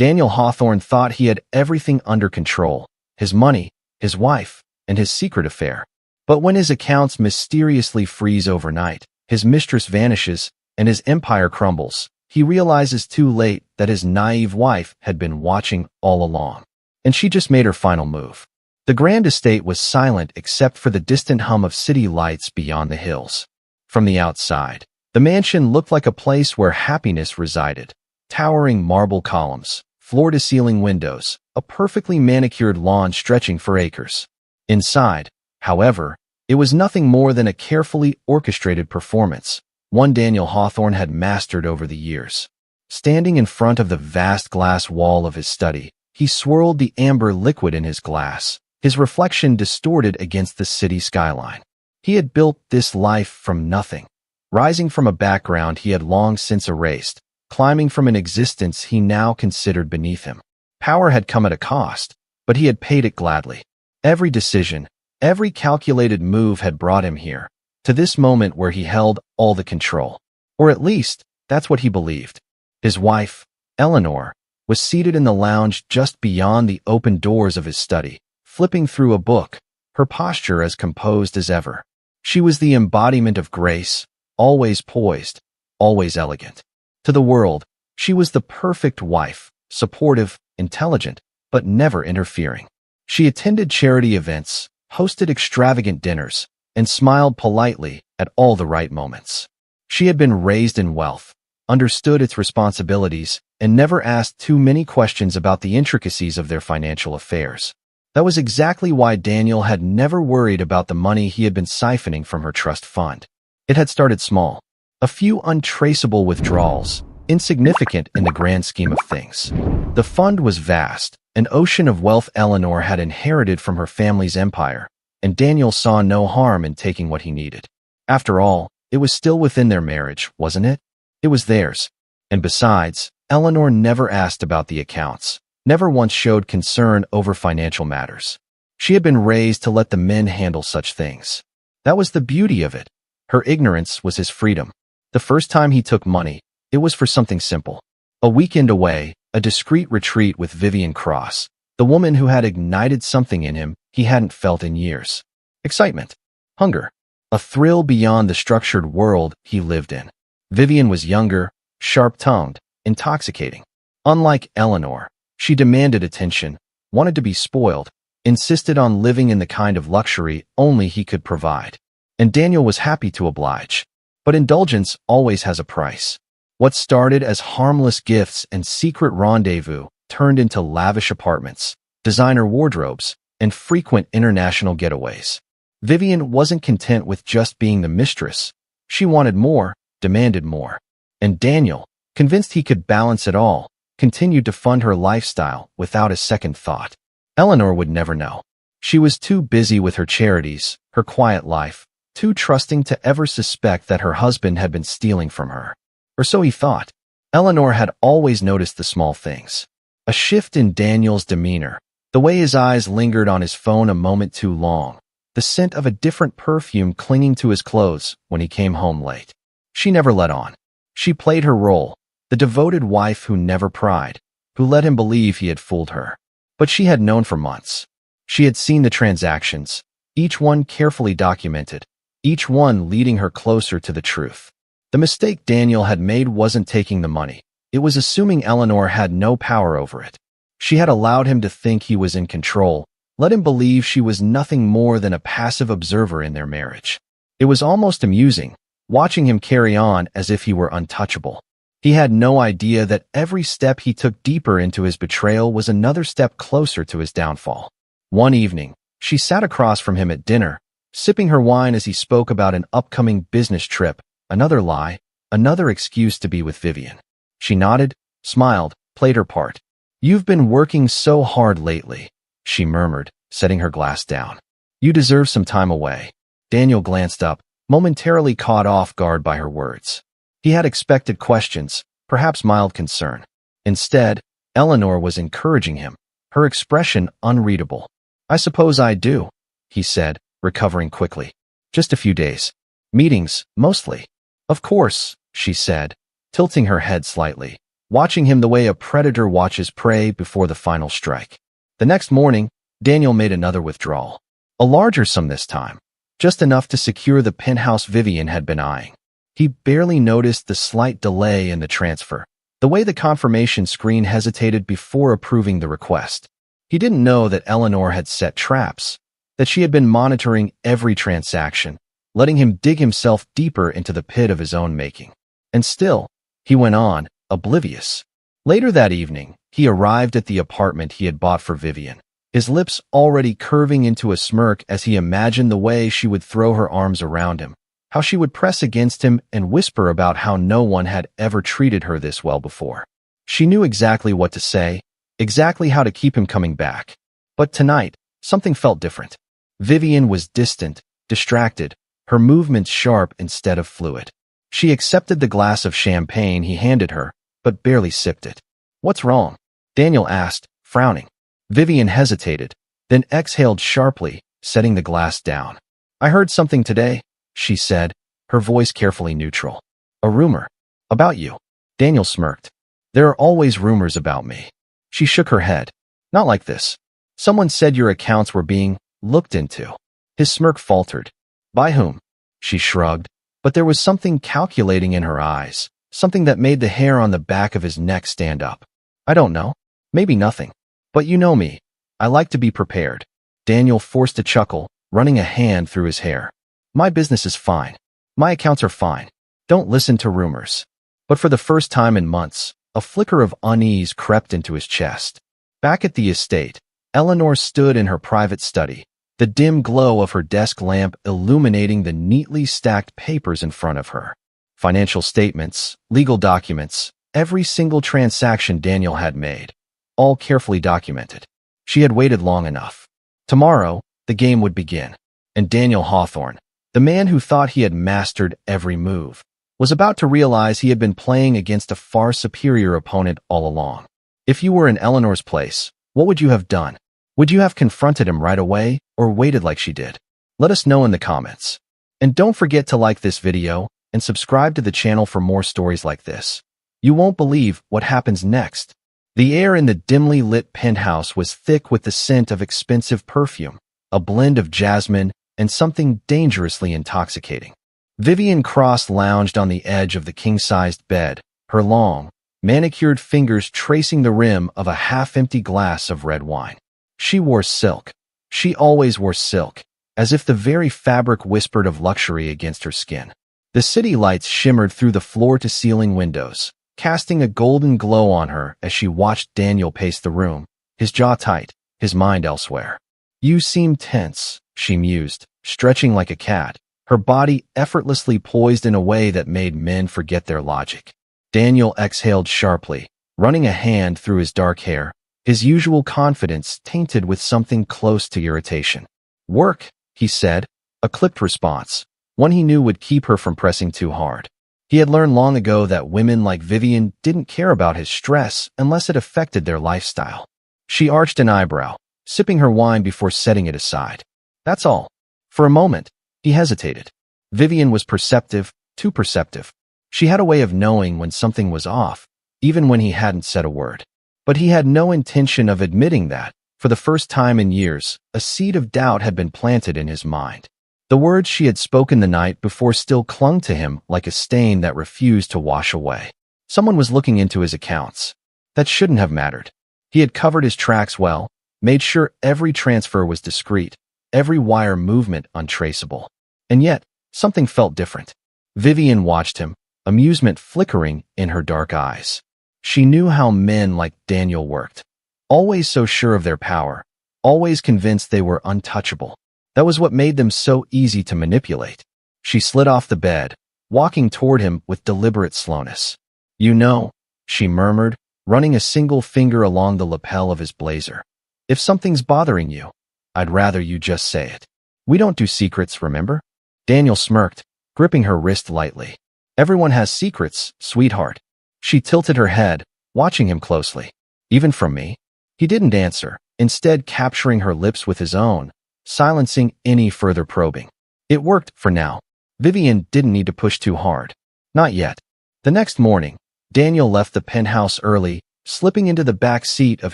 Daniel Hawthorne thought he had everything under control: his money, his wife, and his secret affair. But when his accounts mysteriously freeze overnight, his mistress vanishes, and his empire crumbles, he realizes too late that his naive wife had been watching all along. And she just made her final move. The grand estate was silent except for the distant hum of city lights beyond the hills. From the outside, the mansion looked like a place where happiness resided. Towering marble columns, floor-to-ceiling windows, a perfectly manicured lawn stretching for acres. Inside, however, it was nothing more than a carefully orchestrated performance, one Daniel Hawthorne had mastered over the years. Standing in front of the vast glass wall of his study, he swirled the amber liquid in his glass, his reflection distorted against the city skyline. He had built this life from nothing, rising from a background he had long since erased, climbing from an existence he now considered beneath him. Power had come at a cost, but he had paid it gladly. Every decision, every calculated move had brought him here, to this moment where he held all the control. Or at least, that's what he believed. His wife, Eleanor, was seated in the lounge just beyond the open doors of his study, flipping through a book, her posture as composed as ever. She was the embodiment of grace, always poised, always elegant. To the world, she was the perfect wife, supportive, intelligent, but never interfering. She attended charity events, hosted extravagant dinners, and smiled politely at all the right moments. She had been raised in wealth, understood its responsibilities, and never asked too many questions about the intricacies of their financial affairs. That was exactly why Daniel had never worried about the money he had been siphoning from her trust fund. It had started small, a few untraceable withdrawals, insignificant in the grand scheme of things. The fund was vast, an ocean of wealth Eleanor had inherited from her family's empire, and Daniel saw no harm in taking what he needed. After all, it was still within their marriage, wasn't it? It was theirs. And besides, Eleanor never asked about the accounts, never once showed concern over financial matters. She had been raised to let the men handle such things. That was the beauty of it. Her ignorance was his freedom. The first time he took money, it was for something simple. A weekend away, a discreet retreat with Vivian Cross, the woman who had ignited something in him he hadn't felt in years. Excitement. Hunger. A thrill beyond the structured world he lived in. Vivian was younger, sharp-tongued, intoxicating. Unlike Eleanor, she demanded attention, wanted to be spoiled, insisted on living in the kind of luxury only he could provide. And Daniel was happy to oblige. But indulgence always has a price. What started as harmless gifts and secret rendezvous turned into lavish apartments, designer wardrobes, and frequent international getaways. Vivian wasn't content with just being the mistress. She wanted more, demanded more. And Daniel, convinced he could balance it all, continued to fund her lifestyle without a second thought. Eleanor would never know. She was too busy with her charities, her quiet life, too trusting to ever suspect that her husband had been stealing from her. Or so he thought. Eleanor had always noticed the small things. A shift in Daniel's demeanor, the way his eyes lingered on his phone a moment too long, the scent of a different perfume clinging to his clothes when he came home late. She never let on. She played her role, the devoted wife who never pried, who let him believe he had fooled her. But she had known for months. She had seen the transactions, each one carefully documented, each one leading her closer to the truth. The mistake Daniel had made wasn't taking the money. It was assuming Eleanor had no power over it. She had allowed him to think he was in control, let him believe she was nothing more than a passive observer in their marriage. It was almost amusing, watching him carry on as if he were untouchable. He had no idea that every step he took deeper into his betrayal was another step closer to his downfall. One evening, she sat across from him at dinner, sipping her wine as he spoke about an upcoming business trip, another lie, another excuse to be with Vivian. She nodded, smiled, played her part. "You've been working so hard lately," she murmured, setting her glass down. "You deserve some time away." Daniel glanced up, momentarily caught off guard by her words. He had expected questions, perhaps mild concern. Instead, Eleanor was encouraging him, her expression unreadable. "I suppose I do," he said, recovering quickly. "Just a few days. Meetings, mostly." "Of course," she said, tilting her head slightly. watching him the way a predator watches prey before the final strike. The next morning, Daniel made another withdrawal. A larger sum this time, just enough to secure the penthouse Vivian had been eyeing. He barely noticed the slight delay in the transfer, the way the confirmation screen hesitated before approving the request. He didn't know that Eleanor had set traps, that she had been monitoring every transaction, letting him dig himself deeper into the pit of his own making. And still, he went on, oblivious. Later that evening, he arrived at the apartment he had bought for Vivian, his lips already curving into a smirk as he imagined the way she would throw her arms around him, how she would press against him and whisper about how no one had ever treated her this well before. She knew exactly what to say, exactly how to keep him coming back. But tonight, something felt different. Vivian was distant, distracted, her movements sharp instead of fluid. She accepted the glass of champagne he handed her, but barely sipped it. "What's wrong?" Daniel asked, frowning. Vivian hesitated, then exhaled sharply, setting the glass down. "I heard something today," she said, her voice carefully neutral. "A rumor. About you." Daniel smirked. "There are always rumors about me." She shook her head. "Not like this. Someone said your accounts were being looked into." His smirk faltered. "By whom?" She shrugged, but there was something calculating in her eyes, something that made the hair on the back of his neck stand up. "I don't know. Maybe nothing. But you know me. I like to be prepared." Daniel forced a chuckle, running a hand through his hair. "My business is fine. My accounts are fine. Don't listen to rumors." But for the first time in months, a flicker of unease crept into his chest. Back at the estate, Eleanor stood in her private study, the dim glow of her desk lamp illuminating the neatly stacked papers in front of her. Financial statements, legal documents, every single transaction Daniel had made, all carefully documented. She had waited long enough. Tomorrow, the game would begin. And Daniel Hawthorne, the man who thought he had mastered every move, was about to realize he had been playing against a far superior opponent all along. If you were in Eleanor's place, what would you have done? Would you have confronted him right away or waited like she did? Let us know in the comments. And don't forget to like this video and subscribe to the channel for more stories like this. You won't believe what happens next. The air in the dimly lit penthouse was thick with the scent of expensive perfume, a blend of jasmine and something dangerously intoxicating. Vivian Cross lounged on the edge of the king-sized bed, her long, manicured fingers tracing the rim of a half-empty glass of red wine. She wore silk. She always wore silk, as if the very fabric whispered of luxury against her skin. The city lights shimmered through the floor-to-ceiling windows, casting a golden glow on her as she watched Daniel pace the room, his jaw tight, his mind elsewhere. "You seem tense," she mused, stretching like a cat, her body effortlessly poised in a way that made men forget their logic. Daniel exhaled sharply, running a hand through his dark hair, his usual confidence tainted with something close to irritation. "Work," he said, a clipped response, one he knew would keep her from pressing too hard. He had learned long ago that women like Vivian didn't care about his stress unless it affected their lifestyle. She arched an eyebrow, sipping her wine before setting it aside. "That's all." For a moment, he hesitated. Vivian was perceptive, too perceptive. She had a way of knowing when something was off, even when he hadn't said a word. But he had no intention of admitting that. For the first time in years, a seed of doubt had been planted in his mind. The words she had spoken the night before still clung to him like a stain that refused to wash away. Someone was looking into his accounts. That shouldn't have mattered. He had covered his tracks well, made sure every transfer was discreet, every wire movement untraceable. And yet, something felt different. Vivian watched him, amusement flickering in her dark eyes. She knew how men like Daniel worked. Always so sure of their power, always convinced they were untouchable. That was what made them so easy to manipulate. She slid off the bed, walking toward him with deliberate slowness. "You know," she murmured, running a single finger along the lapel of his blazer. "If something's bothering you, I'd rather you just say it. We don't do secrets, remember?" Daniel smirked, gripping her wrist lightly. "Everyone has secrets, sweetheart." She tilted her head, watching him closely. "Even from me?" He didn't answer, instead capturing her lips with his own, silencing any further probing. It worked for now. Vivian didn't need to push too hard. Not yet. The next morning, Daniel left the penthouse early, slipping into the back seat of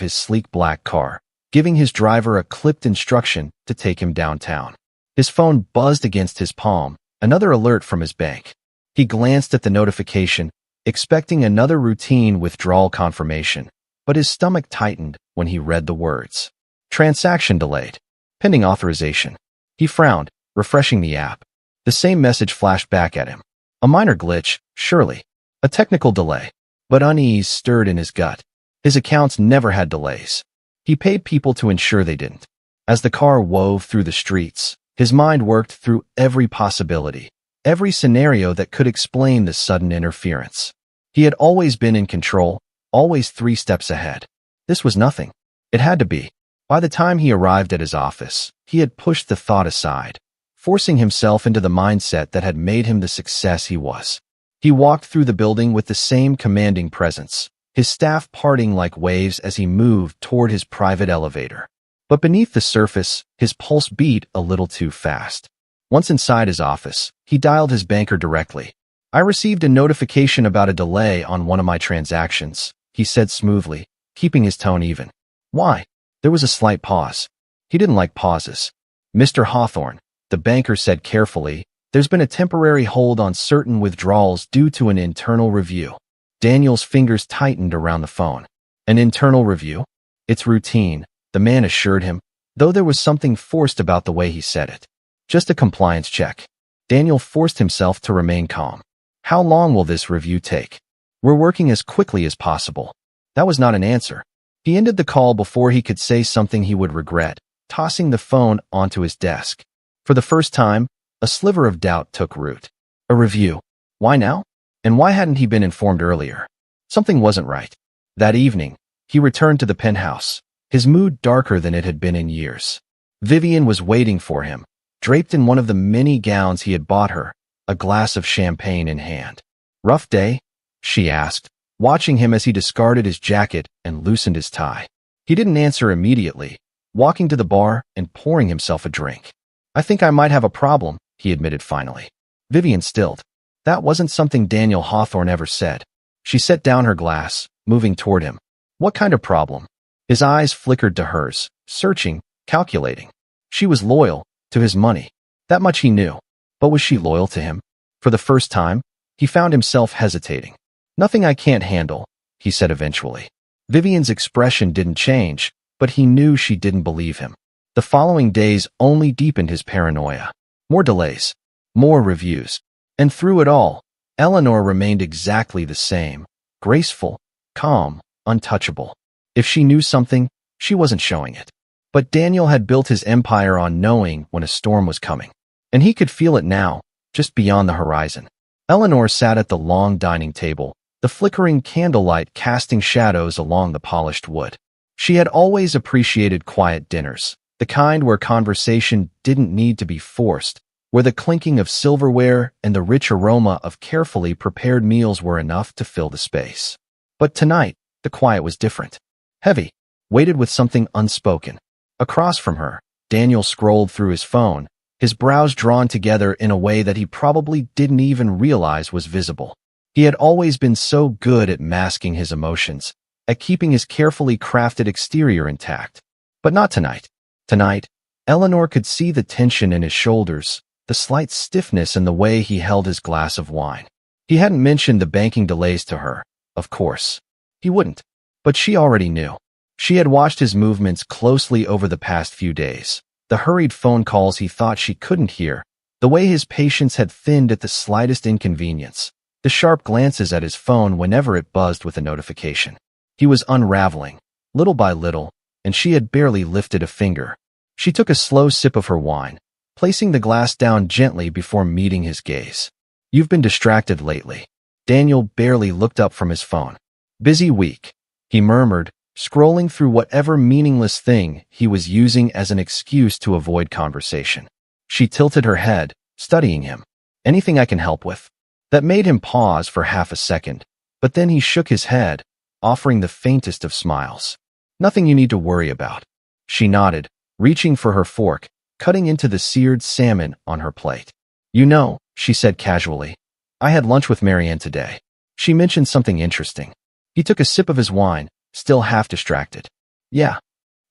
his sleek black car, giving his driver a clipped instruction to take him downtown. His phone buzzed against his palm, another alert from his bank. He glanced at the notification, expecting another routine withdrawal confirmation, but his stomach tightened when he read the words. Transaction delayed. Pending authorization. He frowned, refreshing the app. The same message flashed back at him. A minor glitch, surely. A technical delay. But unease stirred in his gut. His accounts never had delays. He paid people to ensure they didn't. As the car wove through the streets, his mind worked through every possibility, every scenario that could explain the sudden interference. He had always been in control, always 3 steps ahead. This was nothing. It had to be. By the time he arrived at his office, he had pushed the thought aside, forcing himself into the mindset that had made him the success he was. He walked through the building with the same commanding presence, his staff parting like waves as he moved toward his private elevator. But beneath the surface, his pulse beat a little too fast. Once inside his office, he dialed his banker directly. "I received a notification about a delay on one of my transactions," he said smoothly, keeping his tone even. "Why?" There was a slight pause. He didn't like pauses. "Mr. Hawthorne," the banker said carefully, "there's been a temporary hold on certain withdrawals due to an internal review." Daniel's fingers tightened around the phone. "An internal review?" "It's routine," the man assured him, though there was something forced about the way he said it. "Just a compliance check." Daniel forced himself to remain calm. "How long will this review take?" "We're working as quickly as possible." That was not an answer. He ended the call before he could say something he would regret, tossing the phone onto his desk. For the first time, a sliver of doubt took root. A review. Why now? And why hadn't he been informed earlier? Something wasn't right. That evening, he returned to the penthouse, his mood darker than it had been in years. Vivian was waiting for him, draped in one of the many gowns he had bought her, a glass of champagne in hand. "Rough day?" she asked, watching him as he discarded his jacket and loosened his tie. He didn't answer immediately, walking to the bar and pouring himself a drink. "I think I might have a problem," he admitted finally. Vivian stilled. That wasn't something Daniel Hawthorne ever said. She set down her glass, moving toward him. "What kind of problem?" His eyes flickered to hers, searching, calculating. She was loyal to his money. That much he knew. But was she loyal to him? For the first time, he found himself hesitating. "Nothing I can't handle," he said eventually. Vivian's expression didn't change, but he knew she didn't believe him. The following days only deepened his paranoia. More delays, more reviews. And through it all, Eleanor remained exactly the same, graceful, calm, untouchable. If she knew something, she wasn't showing it. But Daniel had built his empire on knowing when a storm was coming. And he could feel it now, just beyond the horizon. Eleanor sat at the long dining table, the flickering candlelight casting shadows along the polished wood. She had always appreciated quiet dinners, the kind where conversation didn't need to be forced, where the clinking of silverware and the rich aroma of carefully prepared meals were enough to fill the space. But tonight, the quiet was different. Heavy, weighted with something unspoken. Across from her, Daniel scrolled through his phone, his brows drawn together in a way that he probably didn't even realize was visible. He had always been so good at masking his emotions, at keeping his carefully crafted exterior intact. But not tonight. Tonight, Eleanor could see the tension in his shoulders, the slight stiffness in the way he held his glass of wine. He hadn't mentioned the banking delays to her, of course. He wouldn't. But she already knew. She had watched his movements closely over the past few days, the hurried phone calls he thought she couldn't hear, the way his patience had thinned at the slightest inconvenience, the sharp glances at his phone whenever it buzzed with a notification. He was unraveling, little by little, and she had barely lifted a finger. She took a slow sip of her wine, placing the glass down gently before meeting his gaze. "You've been distracted lately." Daniel barely looked up from his phone. "Busy week," he murmured, scrolling through whatever meaningless thing he was using as an excuse to avoid conversation. She tilted her head, studying him. "Anything I can help with?" That made him pause for half a second, but then he shook his head, offering the faintest of smiles. "Nothing you need to worry about." She nodded, reaching for her fork, cutting into the seared salmon on her plate. "You know," she said casually, "I had lunch with Marianne today." She mentioned something interesting. He took a sip of his wine, still half distracted. Yeah.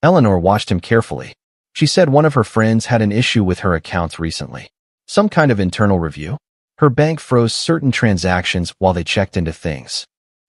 Eleanor watched him carefully. She said one of her friends had an issue with her accounts recently. Some kind of internal review? Her bank froze certain transactions while they checked into things.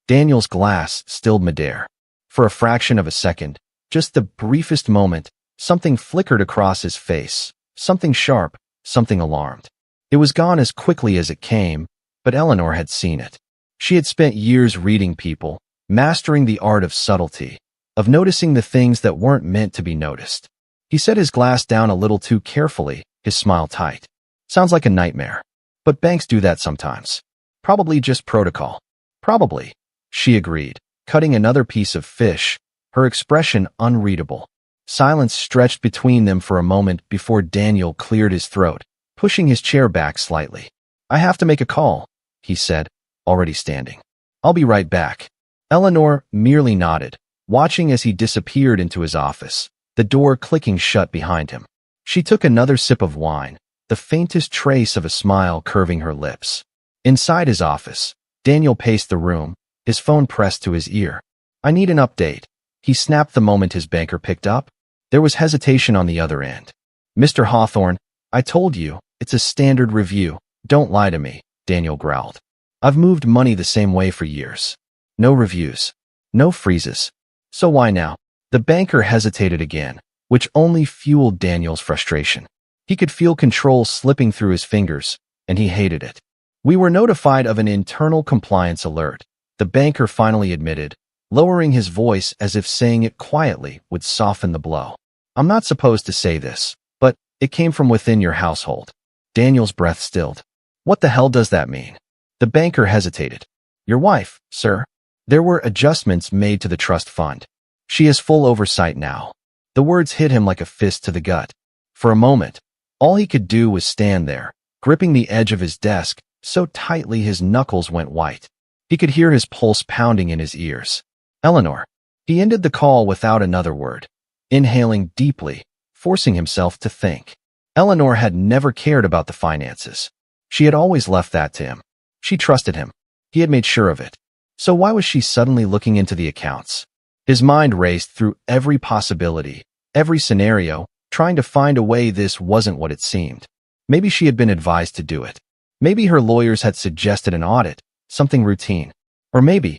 Daniel's glass stilled midair. For a fraction of a second, just the briefest moment, something flickered across his face. Something sharp, something alarmed. It was gone as quickly as it came, but Eleanor had seen it. She had spent years reading people, mastering the art of subtlety, of noticing the things that weren't meant to be noticed. He set his glass down a little too carefully, his smile tight. Sounds like a nightmare. But banks do that sometimes. Probably just protocol. Probably, she agreed, cutting another piece of fish, her expression unreadable. Silence stretched between them for a moment before Daniel cleared his throat, pushing his chair back slightly. I have to make a call, he said, already standing. I'll be right back. Eleanor merely nodded, watching as he disappeared into his office, the door clicking shut behind him. She took another sip of wine, the faintest trace of a smile curving her lips. Inside his office, Daniel paced the room, his phone pressed to his ear. I need an update, he snapped the moment his banker picked up. There was hesitation on the other end. Mr. Hawthorne, I told you, it's a standard review. Don't lie to me, Daniel growled. I've moved money the same way for years. No reviews. No freezes. So why now? The banker hesitated again, which only fueled Daniel's frustration. He could feel control slipping through his fingers, and he hated it. We were notified of an internal compliance alert, the banker finally admitted, lowering his voice as if saying it quietly would soften the blow. I'm not supposed to say this, but it came from within your household. Daniel's breath stilled. What the hell does that mean? The banker hesitated. Your wife, sir. There were adjustments made to the trust fund. She has full oversight now. The words hit him like a fist to the gut. For a moment, all he could do was stand there, gripping the edge of his desk so tightly his knuckles went white. He could hear his pulse pounding in his ears. Eleanor. He ended the call without another word, inhaling deeply, forcing himself to think. Eleanor had never cared about the finances. She had always left that to him. She trusted him. He had made sure of it. So why was she suddenly looking into the accounts? His mind raced through every possibility, every scenario, trying to find a way this wasn't what it seemed. Maybe she had been advised to do it. Maybe her lawyers had suggested an audit, something routine. Or maybe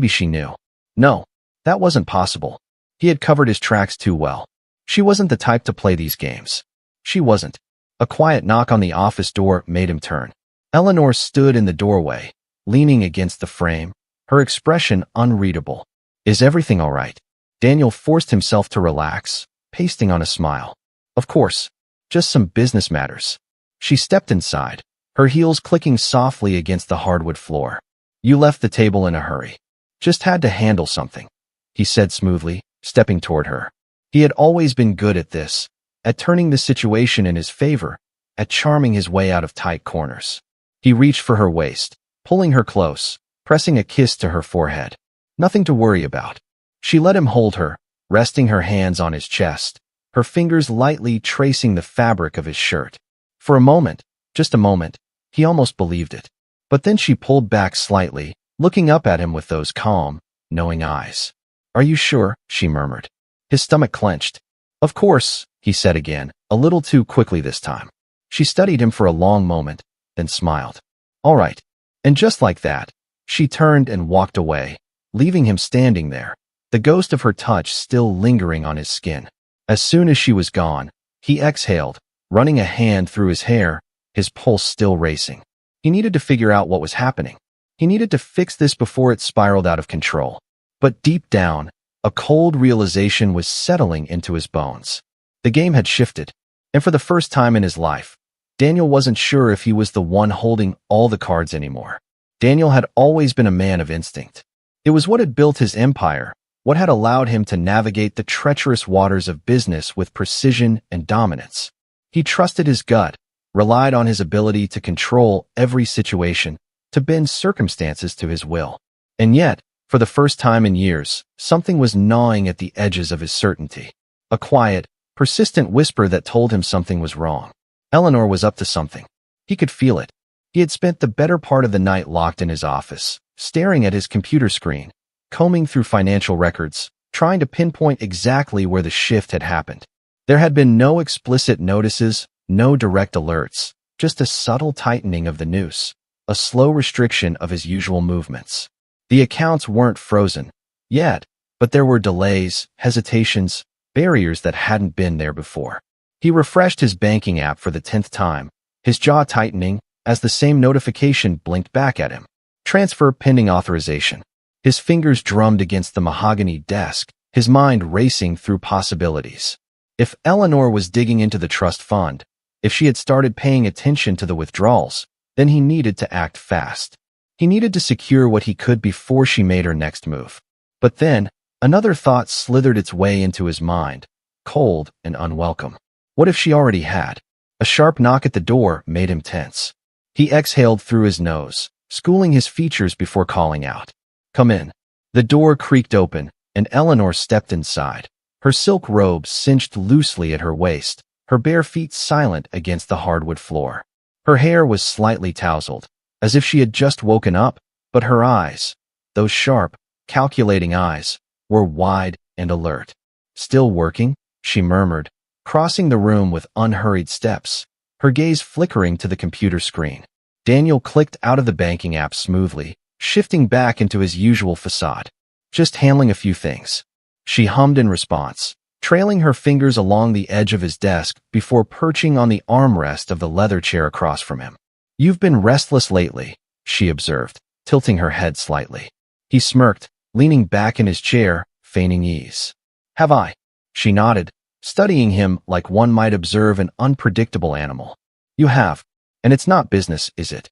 she knew. No, that wasn't possible. He had covered his tracks too well. She wasn't the type to play these games. She wasn't. A quiet knock on the office door made him turn. Eleanor stood in the doorway, leaning against the frame, her expression unreadable. Is everything all right? Daniel forced himself to relax, pasting on a smile. Of course, just some business matters. She stepped inside, her heels clicking softly against the hardwood floor. You left the table in a hurry. Just had to handle something, he said smoothly, stepping toward her. He had always been good at this, at turning the situation in his favor, at charming his way out of tight corners. He reached for her waist, pulling her close, pressing a kiss to her forehead. Nothing to worry about. She let him hold her, resting her hands on his chest, her fingers lightly tracing the fabric of his shirt. For a moment, just a moment, he almost believed it. But then she pulled back slightly, looking up at him with those calm, knowing eyes. Are you sure? She murmured. His stomach clenched. Of course, he said again, a little too quickly this time. She studied him for a long moment, then smiled. All right. And just like that, she turned and walked away, leaving him standing there, the ghost of her touch still lingering on his skin. As soon as she was gone, he exhaled, running a hand through his hair, his pulse still racing. He needed to figure out what was happening. He needed to fix this before it spiraled out of control. But deep down, a cold realization was settling into his bones. The game had shifted, and for the first time in his life, Daniel wasn't sure if he was the one holding all the cards anymore. Daniel had always been a man of instinct. It was what had built his empire, what had allowed him to navigate the treacherous waters of business with precision and dominance. He trusted his gut, relied on his ability to control every situation, to bend circumstances to his will. And yet, for the first time in years, something was gnawing at the edges of his certainty. A quiet, persistent whisper that told him something was wrong. Eleanor was up to something. He could feel it. He had spent the better part of the night locked in his office, staring at his computer screen, combing through financial records, trying to pinpoint exactly where the shift had happened. There had been no explicit notices, no direct alerts, just a subtle tightening of the noose, a slow restriction of his usual movements. The accounts weren't frozen yet, but there were delays, hesitations, barriers that hadn't been there before. He refreshed his banking app for the 10th time, his jaw tightening as the same notification blinked back at him. Transfer pending authorization. His fingers drummed against the mahogany desk, his mind racing through possibilities. If Eleanor was digging into the trust fund, if she had started paying attention to the withdrawals, then he needed to act fast. He needed to secure what he could before she made her next move. But then, another thought slithered its way into his mind, cold and unwelcome. What if she already had? A sharp knock at the door made him tense. He exhaled through his nose, schooling his features before calling out. "Come in." The door creaked open, and Eleanor stepped inside. Her silk robe cinched loosely at her waist, her bare feet silent against the hardwood floor. Her hair was slightly tousled, as if she had just woken up, but her eyes, those sharp, calculating eyes, were wide and alert. "Still working?" she murmured, crossing the room with unhurried steps, her gaze flickering to the computer screen. Daniel clicked out of the banking app smoothly, shifting back into his usual facade. "Just handling a few things," she hummed in response, trailing her fingers along the edge of his desk before perching on the armrest of the leather chair across from him. "You've been restless lately," she observed, tilting her head slightly. He smirked, leaning back in his chair, feigning ease. "Have I?" She nodded, studying him like one might observe an unpredictable animal. "You have. And it's not business, is it?"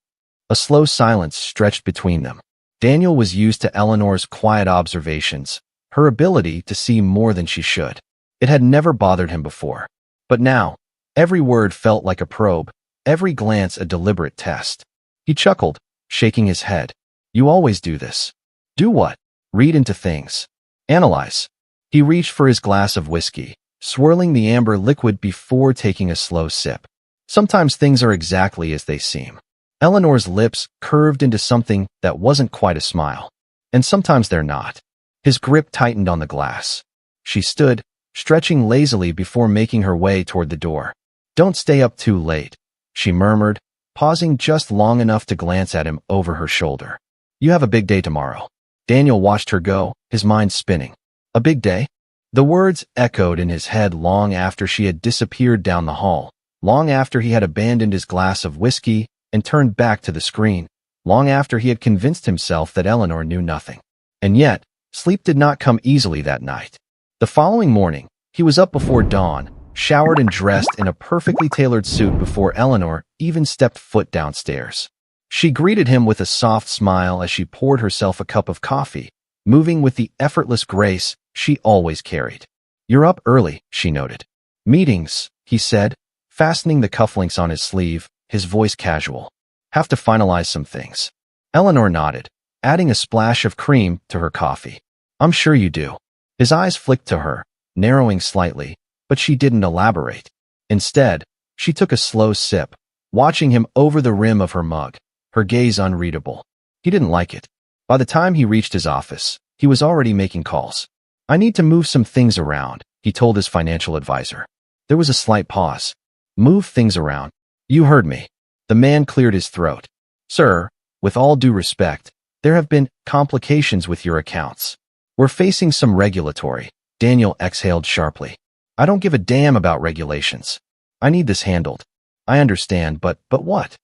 A slow silence stretched between them. Daniel was used to Eleanor's quiet observations, her ability to see more than she should. It had never bothered him before. But now, every word felt like a probe, every glance a deliberate test. He chuckled, shaking his head. "You always do this." "Do what?" "Read into things. Analyze." He reached for his glass of whiskey, swirling the amber liquid before taking a slow sip. "Sometimes things are exactly as they seem." Eleanor's lips curved into something that wasn't quite a smile. "And sometimes they're not." His grip tightened on the glass. She stood, stretching lazily before making her way toward the door. "Don't stay up too late," she murmured, pausing just long enough to glance at him over her shoulder. "You have a big day tomorrow." Daniel watched her go, his mind spinning. A big day? The words echoed in his head long after she had disappeared down the hall, long after he had abandoned his glass of whiskey and turned back to the screen, long after he had convinced himself that Eleanor knew nothing. And yet, sleep did not come easily that night. The following morning, he was up before dawn, showered and dressed in a perfectly tailored suit before Eleanor even stepped foot downstairs. She greeted him with a soft smile as she poured herself a cup of coffee, moving with the effortless grace she always carried. "You're up early," she noted. "Meetings," he said, fastening the cufflinks on his sleeve, his voice casual. "Have to finalize some things." Eleanor nodded, adding a splash of cream to her coffee. "I'm sure you do." His eyes flicked to her, narrowing slightly, but she didn't elaborate. Instead, she took a slow sip, watching him over the rim of her mug, her gaze unreadable. He didn't like it. By the time he reached his office, he was already making calls. "I need to move some things around," he told his financial advisor. There was a slight pause. "Move things around?" "You heard me." The man cleared his throat. "Sir, with all due respect, there have been complications with your accounts. We're facing some regulatory." Daniel exhaled sharply. "I don't give a damn about regulations. I need this handled." "I understand, but what?"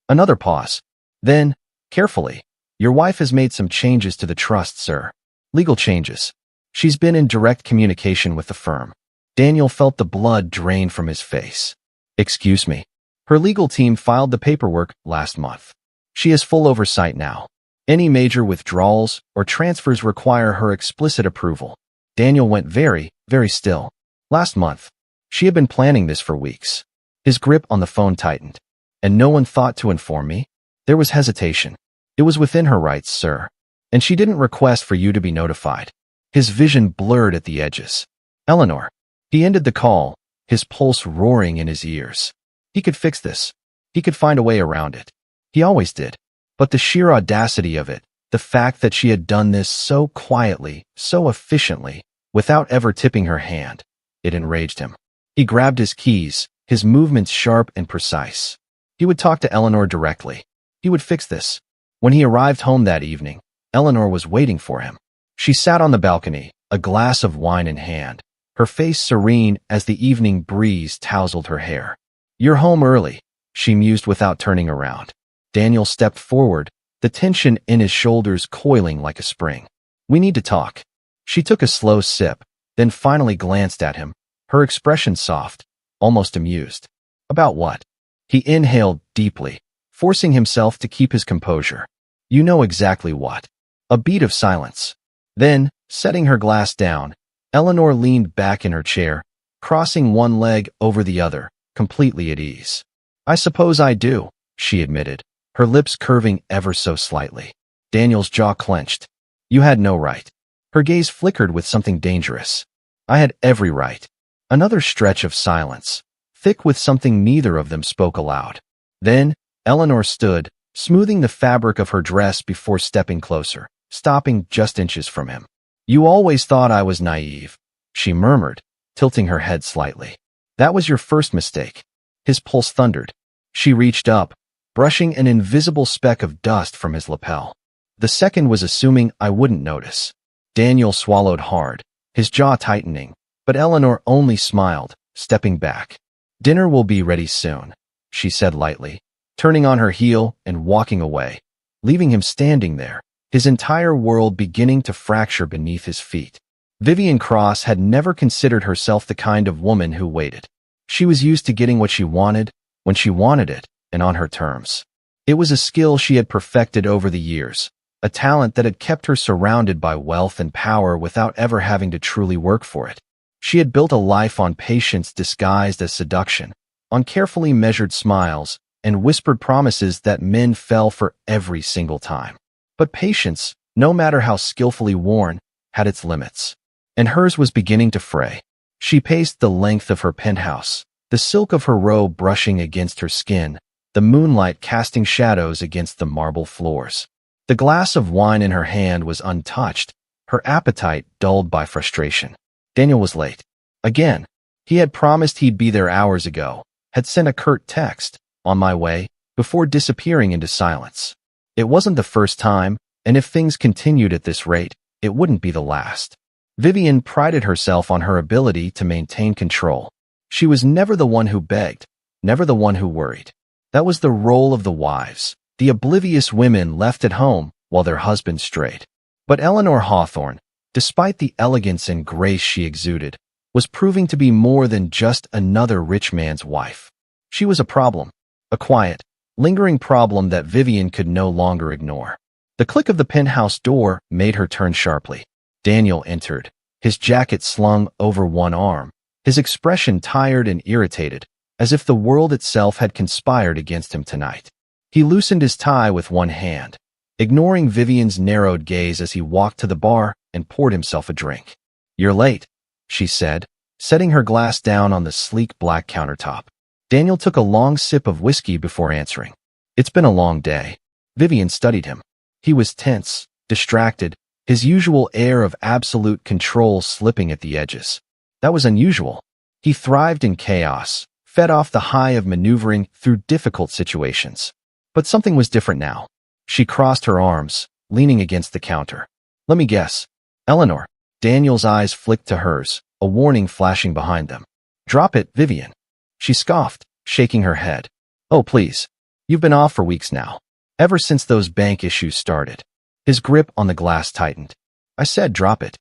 Another pause. Then, carefully, "Your wife has made some changes to the trust, sir." "Legal changes." "She's been in direct communication with the firm." Daniel felt the blood drain from his face. "Excuse me." "Her legal team filed the paperwork last month. She has full oversight now. Any major withdrawals or transfers require her explicit approval." Daniel went very, very still. "Last month." She had been planning this for weeks. His grip on the phone tightened. "And no one thought to inform me?" There was hesitation. "It was within her rights, sir. And she didn't request for you to be notified." His vision blurred at the edges. "Eleanor." He ended the call, his pulse roaring in his ears. He could fix this. He could find a way around it. He always did. But the sheer audacity of it, The fact that she had done this so quietly, so efficiently, without ever tipping her hand, it enraged him. He grabbed his keys, his movements sharp and precise. He would talk to Eleanor directly. He would fix this. When he arrived home that evening, Eleanor was waiting for him. She sat on the balcony, a glass of wine in hand, her face serene as the evening breeze tousled her hair. "You're home early," she mused without turning around. Daniel stepped forward, the tension in his shoulders coiling like a spring. "We need to talk." She took a slow sip, then finally glanced at him, her expression soft, almost amused. "About what?" He inhaled deeply, forcing himself to keep his composure. "You know exactly what." A beat of silence. Then, setting her glass down, Eleanor leaned back in her chair, crossing one leg over the other, completely at ease. "I suppose I do," she admitted, her lips curving ever so slightly. Daniel's jaw clenched. "You had no right." Her gaze flickered with something dangerous. "I had every right." Another stretch of silence, thick with something neither of them spoke aloud. Then, Eleanor stood, smoothing the fabric of her dress before stepping closer, stopping just inches from him. "You always thought I was naive," she murmured, tilting her head slightly. "That was your first mistake." His pulse thundered. She reached up, brushing an invisible speck of dust from his lapel. The second was assuming I wouldn't notice. Daniel swallowed hard, his jaw tightening, but Eleanor only smiled, stepping back. "Dinner will be ready soon," she said lightly, turning on her heel and walking away, leaving him standing there, his entire world beginning to fracture beneath his feet. Vivian Cross had never considered herself the kind of woman who waited. She was used to getting what she wanted, when she wanted it, and on her terms. It was a skill she had perfected over the years, a talent that had kept her surrounded by wealth and power without ever having to truly work for it. She had built a life on patience disguised as seduction, on carefully measured smiles, and whispered promises that men fell for every single time. But patience, no matter how skillfully worn, had its limits. And hers was beginning to fray. She paced the length of her penthouse, the silk of her robe brushing against her skin, the moonlight casting shadows against the marble floors. The glass of wine in her hand was untouched, her appetite dulled by frustration. Daniel was late. Again. He had promised he'd be there hours ago, had sent a curt text, "On my way," before disappearing into silence. It wasn't the first time, and if things continued at this rate, it wouldn't be the last. Vivian prided herself on her ability to maintain control. She was never the one who begged, never the one who worried. That was the role of the wives, the oblivious women left at home while their husbands strayed. But Eleanor Hawthorne, despite the elegance and grace she exuded, was proving to be more than just another rich man's wife. She was a problem, a quiet, lingering problem that Vivian could no longer ignore. The click of the penthouse door made her turn sharply. Daniel entered, his jacket slung over one arm, his expression tired and irritated, as if the world itself had conspired against him tonight. He loosened his tie with one hand, ignoring Vivian's narrowed gaze as he walked to the bar and poured himself a drink. "You're late," she said, setting her glass down on the sleek black countertop. Daniel took a long sip of whiskey before answering. "It's been a long day." Vivian studied him. He was tense, distracted, his usual air of absolute control slipping at the edges. That was unusual. He thrived in chaos, fed off the high of maneuvering through difficult situations. But something was different now. She crossed her arms, leaning against the counter. "Let me guess. Eleanor." Daniel's eyes flicked to hers, a warning flashing behind them. "Drop it, Vivian." She scoffed, shaking her head. "Oh, please. You've been off for weeks now. Ever since those bank issues started." His grip on the glass tightened. "I said drop it."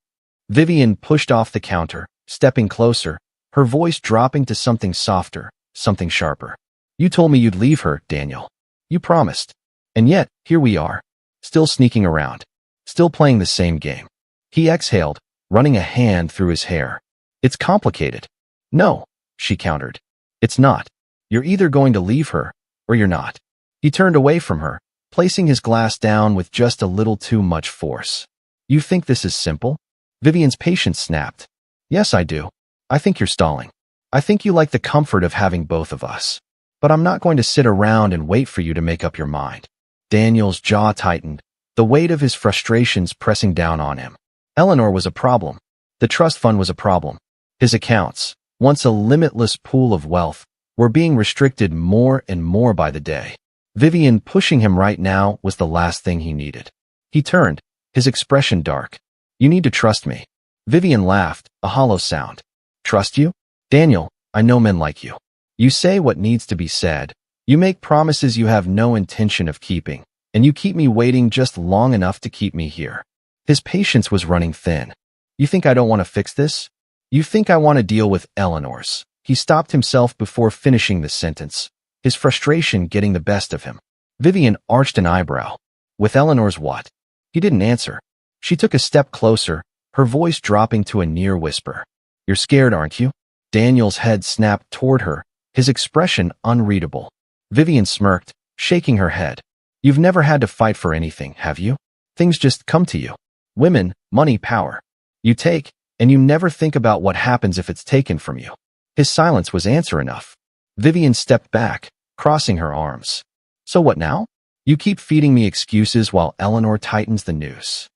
Vivian pushed off the counter, stepping closer, her voice dropping to something softer, something sharper. "You told me you'd leave her, Daniel. You promised. And yet, here we are, still sneaking around, still playing the same game." He exhaled, running a hand through his hair. "It's complicated." "No," she countered. "It's not. You're either going to leave her, or you're not." He turned away from her, placing his glass down with just a little too much force. "You think this is simple?" Vivian's patience snapped. "Yes, I do. I think you're stalling. I think you like the comfort of having both of us. But I'm not going to sit around and wait for you to make up your mind." Daniel's jaw tightened, the weight of his frustrations pressing down on him. Eleanor was a problem. The trust fund was a problem. His accounts, once a limitless pool of wealth, were being restricted more and more by the day. Vivian pushing him right now was the last thing he needed. He turned, his expression dark. "You need to trust me." Vivian laughed, a hollow sound. "Trust you? Daniel, I know men like you. You say what needs to be said. You make promises you have no intention of keeping, and you keep me waiting just long enough to keep me here." His patience was running thin. "You think I don't want to fix this? You think I want to deal with Eleanor's?" He stopped himself before finishing the sentence, his frustration getting the best of him. Vivian arched an eyebrow. "With Eleanor's what?" He didn't answer. She took a step closer, her voice dropping to a near whisper. "You're scared, aren't you?" Daniel's head snapped toward her, his expression unreadable. Vivian smirked, shaking her head. "You've never had to fight for anything, have you? Things just come to you. Women, money, power. You take, and you never think about what happens if it's taken from you." His silence was answer enough. Vivian stepped back, crossing her arms. "So what now? You keep feeding me excuses while Eleanor tightens the noose."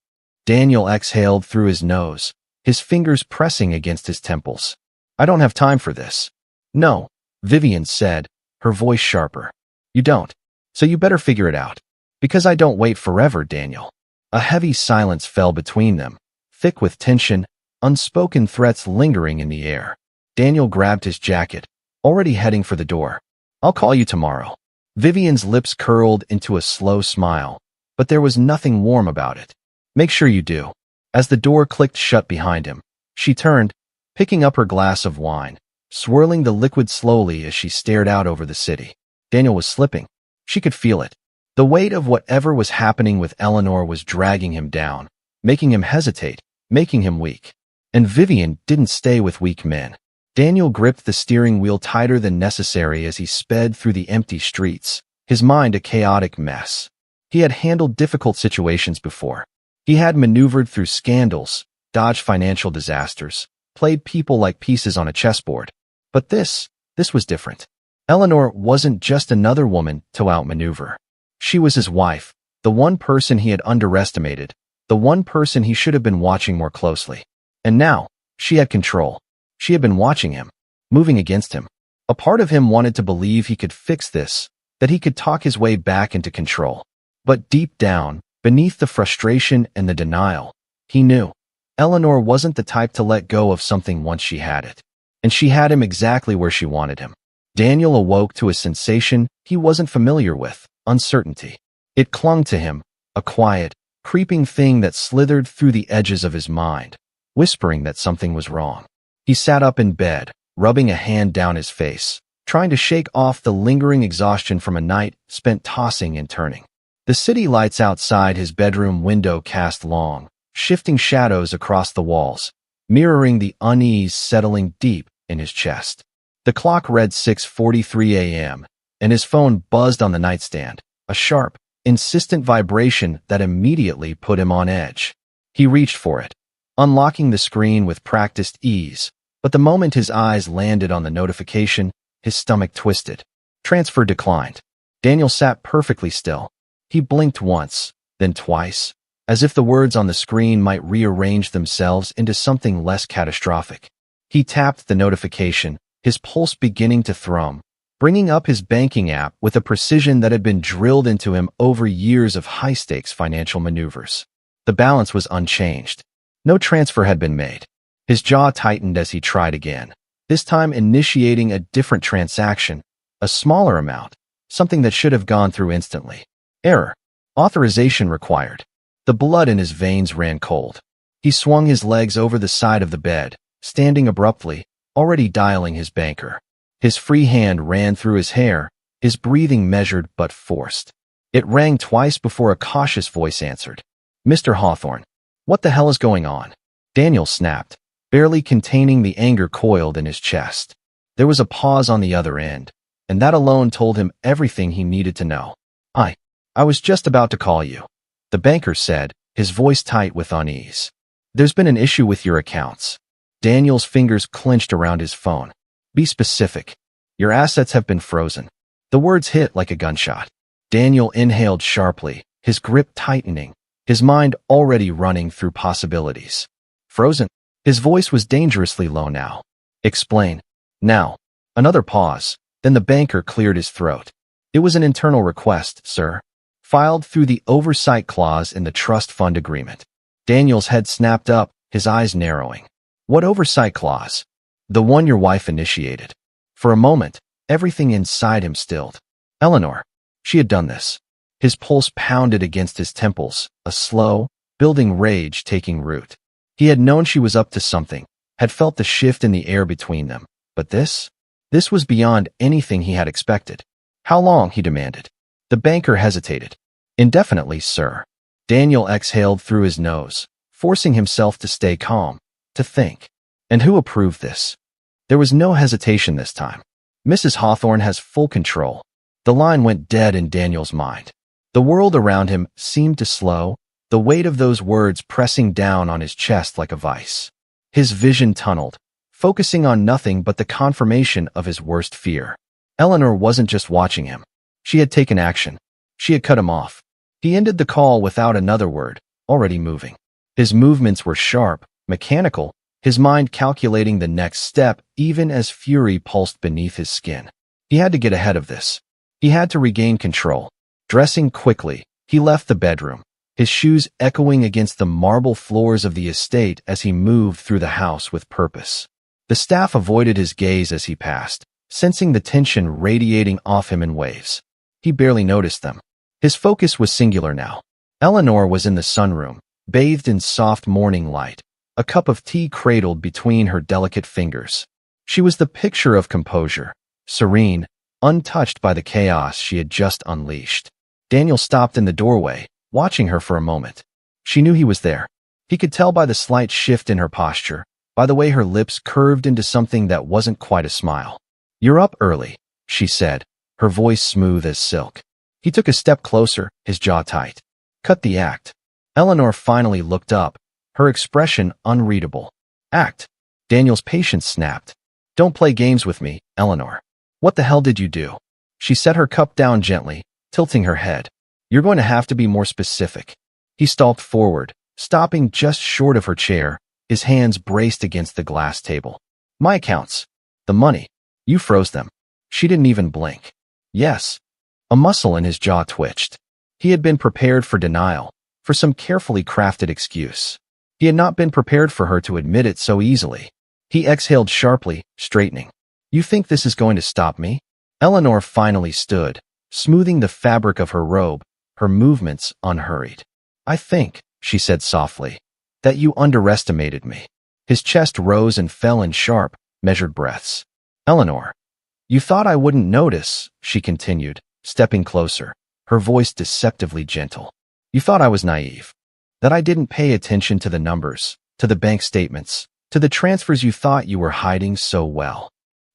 Daniel exhaled through his nose, his fingers pressing against his temples. "I don't have time for this." "No," Vivian said, her voice sharper. "You don't. So you better figure it out. Because I don't wait forever, Daniel." A heavy silence fell between them, thick with tension, unspoken threats lingering in the air. Daniel grabbed his jacket, already heading for the door. "I'll call you tomorrow." Vivian's lips curled into a slow smile, but there was nothing warm about it. "Make sure you do." As the door clicked shut behind him, she turned, picking up her glass of wine, swirling the liquid slowly as she stared out over the city. Daniel was slipping. She could feel it. The weight of whatever was happening with Eleanor was dragging him down, making him hesitate, making him weak. And Vivian didn't stay with weak men. Daniel gripped the steering wheel tighter than necessary as he sped through the empty streets, his mind a chaotic mess. He had handled difficult situations before. He had maneuvered through scandals, dodged financial disasters, played people like pieces on a chessboard. But this was different. Eleanor wasn't just another woman to outmaneuver. She was his wife, the one person he had underestimated, the one person he should have been watching more closely. And now, she had control. She had been watching him, moving against him. A part of him wanted to believe he could fix this, that he could talk his way back into control. But deep down, beneath the frustration and the denial, he knew Eleanor wasn't the type to let go of something once she had it. And she had him exactly where she wanted him. Daniel awoke to a sensation he wasn't familiar with, uncertainty. It clung to him, a quiet, creeping thing that slithered through the edges of his mind, whispering that something was wrong. He sat up in bed, rubbing a hand down his face, trying to shake off the lingering exhaustion from a night spent tossing and turning. The city lights outside his bedroom window cast long, shifting shadows across the walls, mirroring the unease settling deep in his chest. The clock read 6:43 a.m., and his phone buzzed on the nightstand, a sharp, insistent vibration that immediately put him on edge. He reached for it, unlocking the screen with practiced ease, but the moment his eyes landed on the notification, his stomach twisted. Transfer declined. Daniel sat perfectly still. He blinked once, then twice, as if the words on the screen might rearrange themselves into something less catastrophic. He tapped the notification, his pulse beginning to thrum, bringing up his banking app with a precision that had been drilled into him over years of high-stakes financial maneuvers. The balance was unchanged. No transfer had been made. His jaw tightened as he tried again, this time initiating a different transaction, a smaller amount, something that should have gone through instantly. Error. Authorization required. The blood in his veins ran cold. He swung his legs over the side of the bed, standing abruptly, already dialing his banker. His free hand ran through his hair, his breathing measured but forced. It rang twice before a cautious voice answered. "Mr. Hawthorne, what the hell is going on?" Daniel snapped, barely containing the anger coiled in his chest. There was a pause on the other end, and that alone told him everything he needed to know. I was just about to call you," the banker said, his voice tight with unease. "There's been an issue with your accounts." Daniel's fingers clenched around his phone. "Be specific." "Your assets have been frozen." The words hit like a gunshot. Daniel inhaled sharply, his grip tightening, his mind already running through possibilities. Frozen. His voice was dangerously low now. Explain. Now. Another pause. Then the banker cleared his throat. It was an internal request, sir. Filed through the oversight clause in the trust fund agreement. Daniel's head snapped up, his eyes narrowing. What oversight clause? The one your wife initiated. For a moment, everything inside him stilled. Eleanor. She had done this. His pulse pounded against his temples, a slow, building rage taking root. He had known she was up to something, had felt the shift in the air between them. But this? This was beyond anything he had expected. How long? He demanded. The banker hesitated. Indefinitely, sir. Daniel exhaled through his nose, forcing himself to stay calm, to think. And who approved this? There was no hesitation this time. Mrs. Hawthorne has full control. The line went dead in Daniel's mind. The world around him seemed to slow, the weight of those words pressing down on his chest like a vice. His vision tunneled, focusing on nothing but the confirmation of his worst fear. Eleanor wasn't just watching him. She had taken action. She had cut him off. He ended the call without another word, already moving. His movements were sharp, mechanical, his mind calculating the next step even as fury pulsed beneath his skin. He had to get ahead of this. He had to regain control. Dressing quickly, he left the bedroom, his shoes echoing against the marble floors of the estate as he moved through the house with purpose. The staff avoided his gaze as he passed, sensing the tension radiating off him in waves. He barely noticed them. His focus was singular now. Eleanor was in the sunroom, bathed in soft morning light, a cup of tea cradled between her delicate fingers. She was the picture of composure, serene, untouched by the chaos she had just unleashed. Daniel stopped in the doorway, watching her for a moment. She knew he was there. He could tell by the slight shift in her posture, by the way her lips curved into something that wasn't quite a smile. "You're up early," she said, her voice smooth as silk. He took a step closer, his jaw tight. "Cut the act." Eleanor finally looked up, her expression unreadable. "Act." Daniel's patience snapped. "Don't play games with me, Eleanor. What the hell did you do?" She set her cup down gently, tilting her head. "You're going to have to be more specific." He stalked forward, stopping just short of her chair, his hands braced against the glass table. "My accounts. The money. You froze them." She didn't even blink. "Yes." A muscle in his jaw twitched. He had been prepared for denial, for some carefully crafted excuse. He had not been prepared for her to admit it so easily. He exhaled sharply, straightening. "You think this is going to stop me?" Eleanor finally stood, smoothing the fabric of her robe, her movements unhurried. "I think," she said softly, "that you underestimated me." His chest rose and fell in sharp, measured breaths. "Eleanor, you thought I wouldn't notice," she continued, stepping closer, her voice deceptively gentle. "You thought I was naive, that I didn't pay attention to the numbers, to the bank statements, to the transfers you thought you were hiding so well."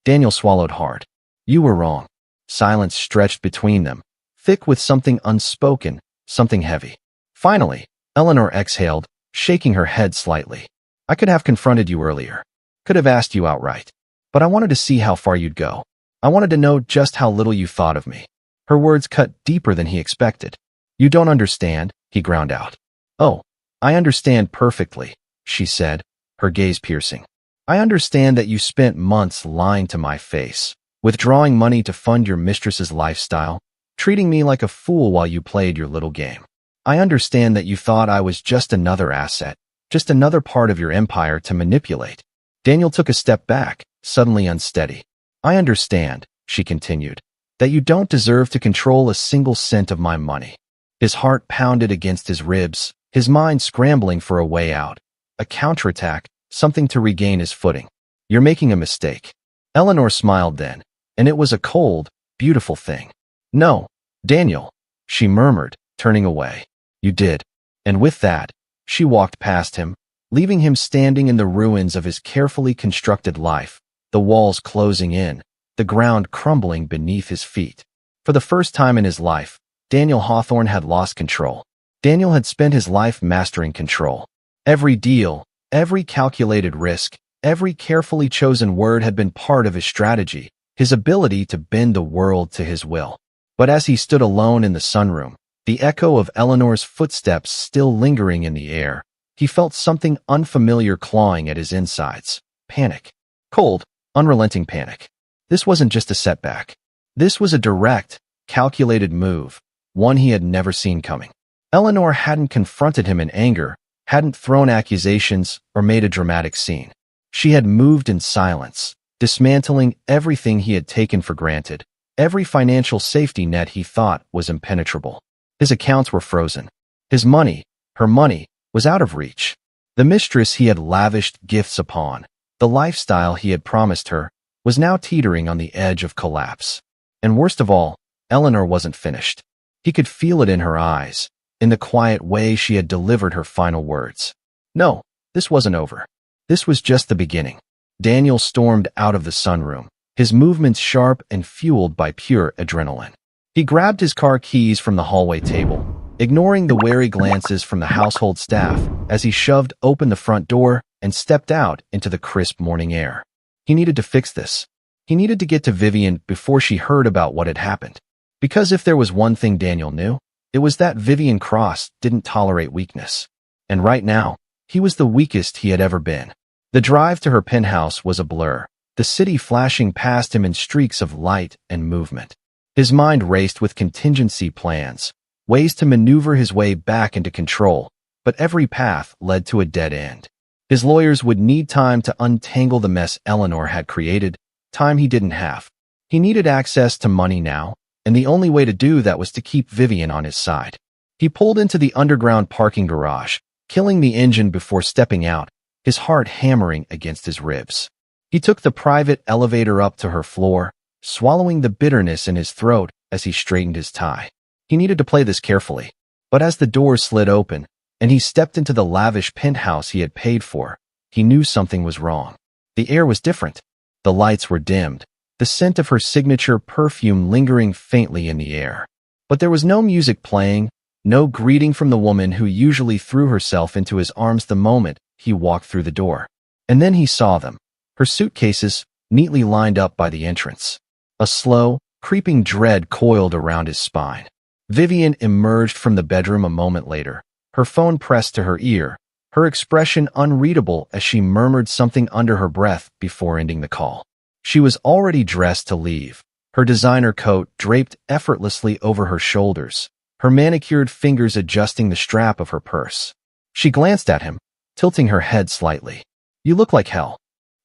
Daniel swallowed hard. "You were wrong." Silence stretched between them, thick with something unspoken, something heavy. Finally, Eleanor exhaled, shaking her head slightly. "I could have confronted you earlier. Could have asked you outright. But I wanted to see how far you'd go. I wanted to know just how little you thought of me." Her words cut deeper than he expected. "You don't understand," he ground out. "Oh, I understand perfectly," she said, her gaze piercing. "I understand that you spent months lying to my face, withdrawing money to fund your mistress's lifestyle, treating me like a fool while you played your little game. I understand that you thought I was just another asset, just another part of your empire to manipulate." Daniel took a step back, suddenly unsteady. "I understand," she continued, "that you don't deserve to control a single cent of my money." His heart pounded against his ribs, his mind scrambling for a way out, a counterattack, something to regain his footing. "You're making a mistake." Eleanor smiled then, and it was a cold, beautiful thing. "No, Daniel," she murmured, turning away. "You did." And with that, she walked past him, leaving him standing in the ruins of his carefully constructed life, the walls closing in, the ground crumbling beneath his feet. For the first time in his life, Daniel Hawthorne had lost control. Daniel had spent his life mastering control. Every deal, every calculated risk, every carefully chosen word had been part of his strategy, his ability to bend the world to his will. But as he stood alone in the sunroom, the echo of Eleanor's footsteps still lingering in the air. He felt something unfamiliar clawing at his insides. Panic. Cold, unrelenting panic. This wasn't just a setback. This was a direct, calculated move, one he had never seen coming. Eleanor hadn't confronted him in anger, hadn't thrown accusations or made a dramatic scene. She had moved in silence, dismantling everything he had taken for granted, every financial safety net he thought was impenetrable. His accounts were frozen. His money, her money, was out of reach. The mistress he had lavished gifts upon, the lifestyle he had promised her, was now teetering on the edge of collapse. And worst of all, Eleanor wasn't finished. He could feel it in her eyes, in the quiet way she had delivered her final words. No, this wasn't over. This was just the beginning. Daniel stormed out of the sunroom, his movements sharp and fueled by pure adrenaline. He grabbed his car keys from the hallway table, ignoring the wary glances from the household staff as he shoved open the front door and stepped out into the crisp morning air. He needed to fix this. He needed to get to Vivian before she heard about what had happened. Because if there was one thing Daniel knew, it was that Vivian Cross didn't tolerate weakness. And right now, he was the weakest he had ever been. The drive to her penthouse was a blur, the city flashing past him in streaks of light and movement. His mind raced with contingency plans, ways to maneuver his way back into control, but every path led to a dead end. His lawyers would need time to untangle the mess Eleanor had created, time he didn't have. He needed access to money now, and the only way to do that was to keep Vivian on his side. He pulled into the underground parking garage, killing the engine before stepping out, his heart hammering against his ribs. He took the private elevator up to her floor, swallowing the bitterness in his throat as he straightened his tie. He needed to play this carefully, but as the doors slid open, and he stepped into the lavish penthouse he had paid for, he knew something was wrong. The air was different. The lights were dimmed, the scent of her signature perfume lingering faintly in the air. But there was no music playing, no greeting from the woman who usually threw herself into his arms the moment he walked through the door. And then he saw them, her suitcases neatly lined up by the entrance. A slow, creeping dread coiled around his spine. Vivian emerged from the bedroom a moment later, her phone pressed to her ear, her expression unreadable as she murmured something under her breath before ending the call. She was already dressed to leave, her designer coat draped effortlessly over her shoulders, her manicured fingers adjusting the strap of her purse. She glanced at him, tilting her head slightly. "You look like hell."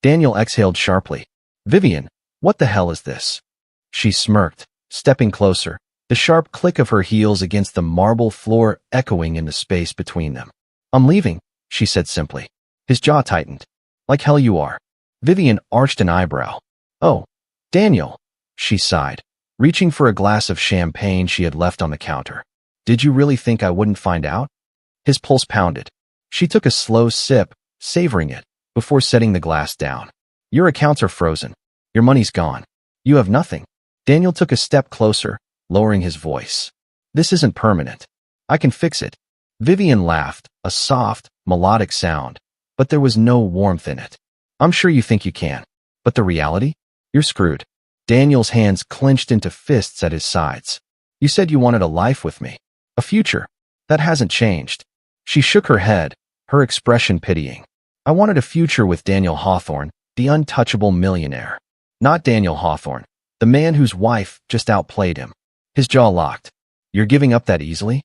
Daniel exhaled sharply. "Vivian, what the hell is this?" She smirked, stepping closer, the sharp click of her heels against the marble floor echoing in the space between them. "I'm leaving," she said simply. His jaw tightened. "Like hell you are." Vivian arched an eyebrow. "Oh, Daniel," she sighed, reaching for a glass of champagne she had left on the counter. "Did you really think I wouldn't find out?" His pulse pounded. She took a slow sip, savoring it, before setting the glass down. "Your accounts are frozen. Your money's gone. You have nothing." Daniel took a step closer, lowering his voice. "This isn't permanent. I can fix it." Vivian laughed, a soft, melodic sound, but there was no warmth in it. "I'm sure you think you can. But the reality? You're screwed." Daniel's hands clenched into fists at his sides. "You said you wanted a life with me. A future. That hasn't changed." She shook her head, her expression pitying. "I wanted a future with Daniel Hawthorne, the untouchable millionaire. Not Daniel Hawthorne, the man whose wife just outplayed him." His jaw locked. "You're giving up that easily?"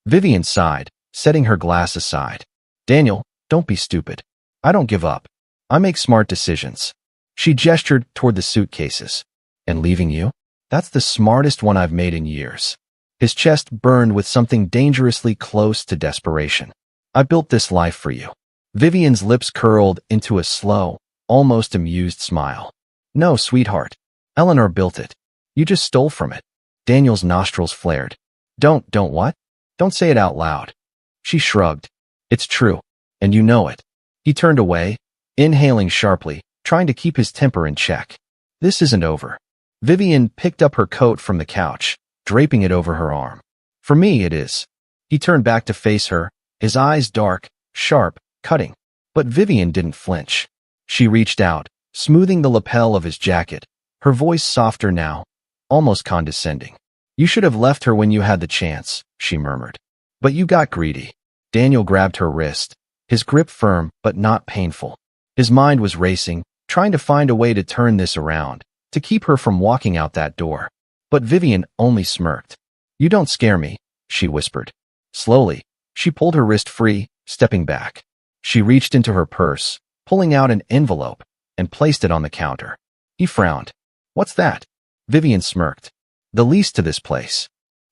Vivian sighed, setting her glass aside. "Daniel, don't be stupid. I don't give up. I make smart decisions." She gestured toward the suitcases. "And leaving you? That's the smartest one I've made in years." His chest burned with something dangerously close to desperation. "I built this life for you." Vivian's lips curled into a slow, almost amused smile. "No, sweetheart. Eleanor built it. You just stole from it." Daniel's nostrils flared. Don't what? Don't say it out loud." She shrugged. "It's true, and you know it." He turned away, inhaling sharply, trying to keep his temper in check. "This isn't over." Vivian picked up her coat from the couch, draping it over her arm. "For me, it is." He turned back to face her, his eyes dark, sharp, cutting. But Vivian didn't flinch. She reached out, smoothing the lapel of his jacket, her voice softer now, almost condescending. You should have left her when you had the chance, she murmured. But you got greedy. Daniel grabbed her wrist, his grip firm but not painful. His mind was racing, trying to find a way to turn this around, to keep her from walking out that door. But Vivian only smirked. You don't scare me, she whispered. Slowly, she pulled her wrist free, stepping back. She reached into her purse, pulling out an envelope, and placed it on the counter. He frowned. What's that? Vivian smirked. The lease to this place.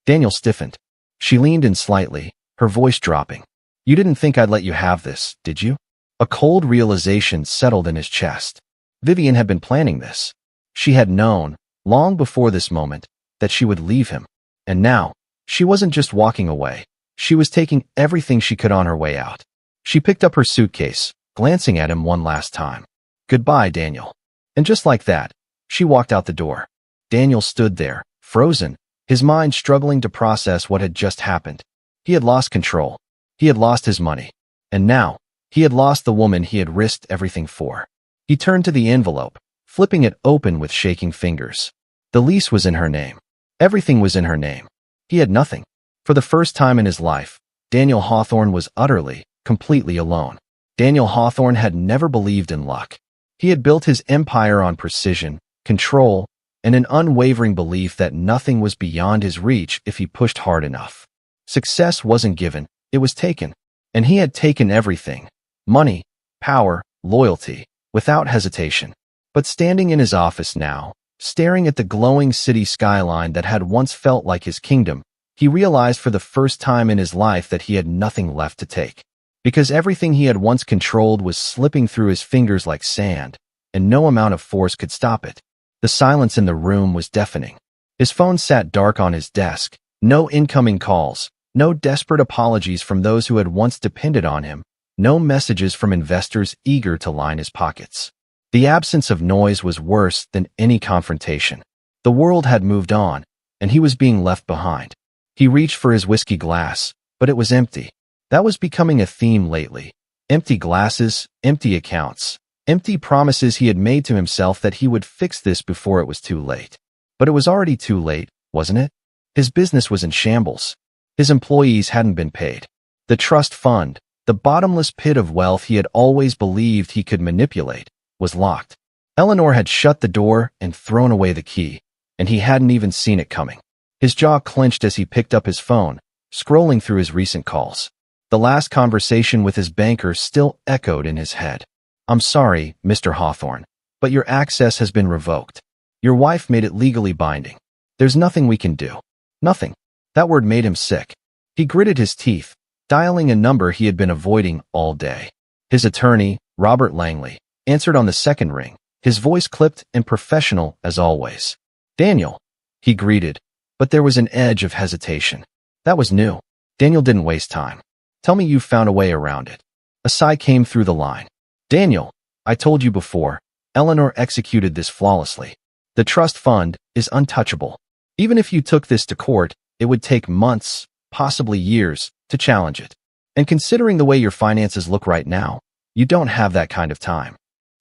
Daniel stiffened. She leaned in slightly, her voice dropping. You didn't think I'd let you have this, did you? A cold realization settled in his chest. Vivian had been planning this. She had known, long before this moment, that she would leave him. And now, she wasn't just walking away. She was taking everything she could on her way out. She picked up her suitcase, glancing at him one last time. Goodbye, Daniel. And just like that, she walked out the door. Daniel stood there, frozen, his mind struggling to process what had just happened. He had lost control. He had lost his money. And now, he had lost the woman he had risked everything for. He turned to the envelope, flipping it open with shaking fingers. The lease was in her name. Everything was in her name. He had nothing. For the first time in his life, Daniel Hawthorne was utterly, completely alone. Daniel Hawthorne had never believed in luck. He had built his empire on precision, control, and an unwavering belief that nothing was beyond his reach if he pushed hard enough. Success wasn't given, it was taken. And he had taken everything. Money, power, loyalty, without hesitation. But standing in his office now, staring at the glowing city skyline that had once felt like his kingdom, he realized for the first time in his life that he had nothing left to take. Because everything he had once controlled was slipping through his fingers like sand, and no amount of force could stop it. The silence in the room was deafening. His phone sat dark on his desk, no incoming calls, no desperate apologies from those who had once depended on him, no messages from investors eager to line his pockets. The absence of noise was worse than any confrontation. The world had moved on, and he was being left behind. He reached for his whiskey glass, but it was empty. That was becoming a theme lately. Empty glasses, empty accounts, empty promises he had made to himself that he would fix this before it was too late. But it was already too late, wasn't it? His business was in shambles. His employees hadn't been paid. The trust fund, the bottomless pit of wealth he had always believed he could manipulate, was locked. Eleanor had shut the door and thrown away the key, and he hadn't even seen it coming. His jaw clenched as he picked up his phone, scrolling through his recent calls. The last conversation with his banker still echoed in his head. I'm sorry, Mr. Hawthorne, but your access has been revoked. Your wife made it legally binding. There's nothing we can do. Nothing. That word made him sick. He gritted his teeth, dialing a number he had been avoiding all day. His attorney, Robert Langley, answered on the second ring, his voice clipped and professional as always. Daniel, he greeted, but there was an edge of hesitation. That was new. Daniel didn't waste time. Tell me you found a way around it. A sigh came through the line. Daniel, I told you before, Eleanor executed this flawlessly. The trust fund is untouchable. Even if you took this to court, it would take months, possibly years, to challenge it. And considering the way your finances look right now, you don't have that kind of time.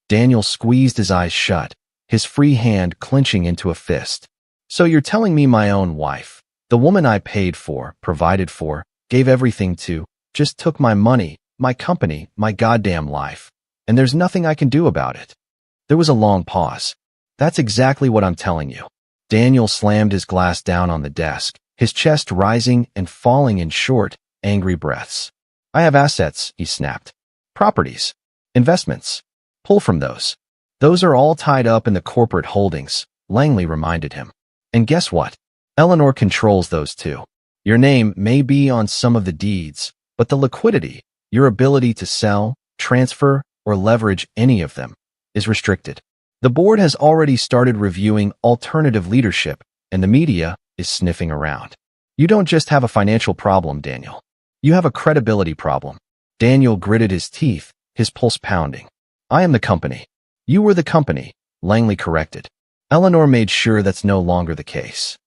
Daniel squeezed his eyes shut, his free hand clenching into a fist. So you're telling me my own wife, the woman I paid for, provided for, gave everything to, just took my money, my company, my goddamn life, and there's nothing I can do about it? There was a long pause. That's exactly what I'm telling you. Daniel slammed his glass down on the desk, his chest rising and falling in short, angry breaths. I have assets, he snapped. Properties. Investments. Pull from those. Those are all tied up in the corporate holdings, Langley reminded him. And guess what? Eleanor controls those too. Your name may be on some of the deeds, but the liquidity, your ability to sell, transfer, or leverage any of them, is restricted. The board has already started reviewing alternative leadership, and the media is sniffing around. You don't just have a financial problem, Daniel. You have a credibility problem. Daniel gritted his teeth, his pulse pounding. I am the company. You were the company, Langley corrected. Eleanor made sure that's no longer the case.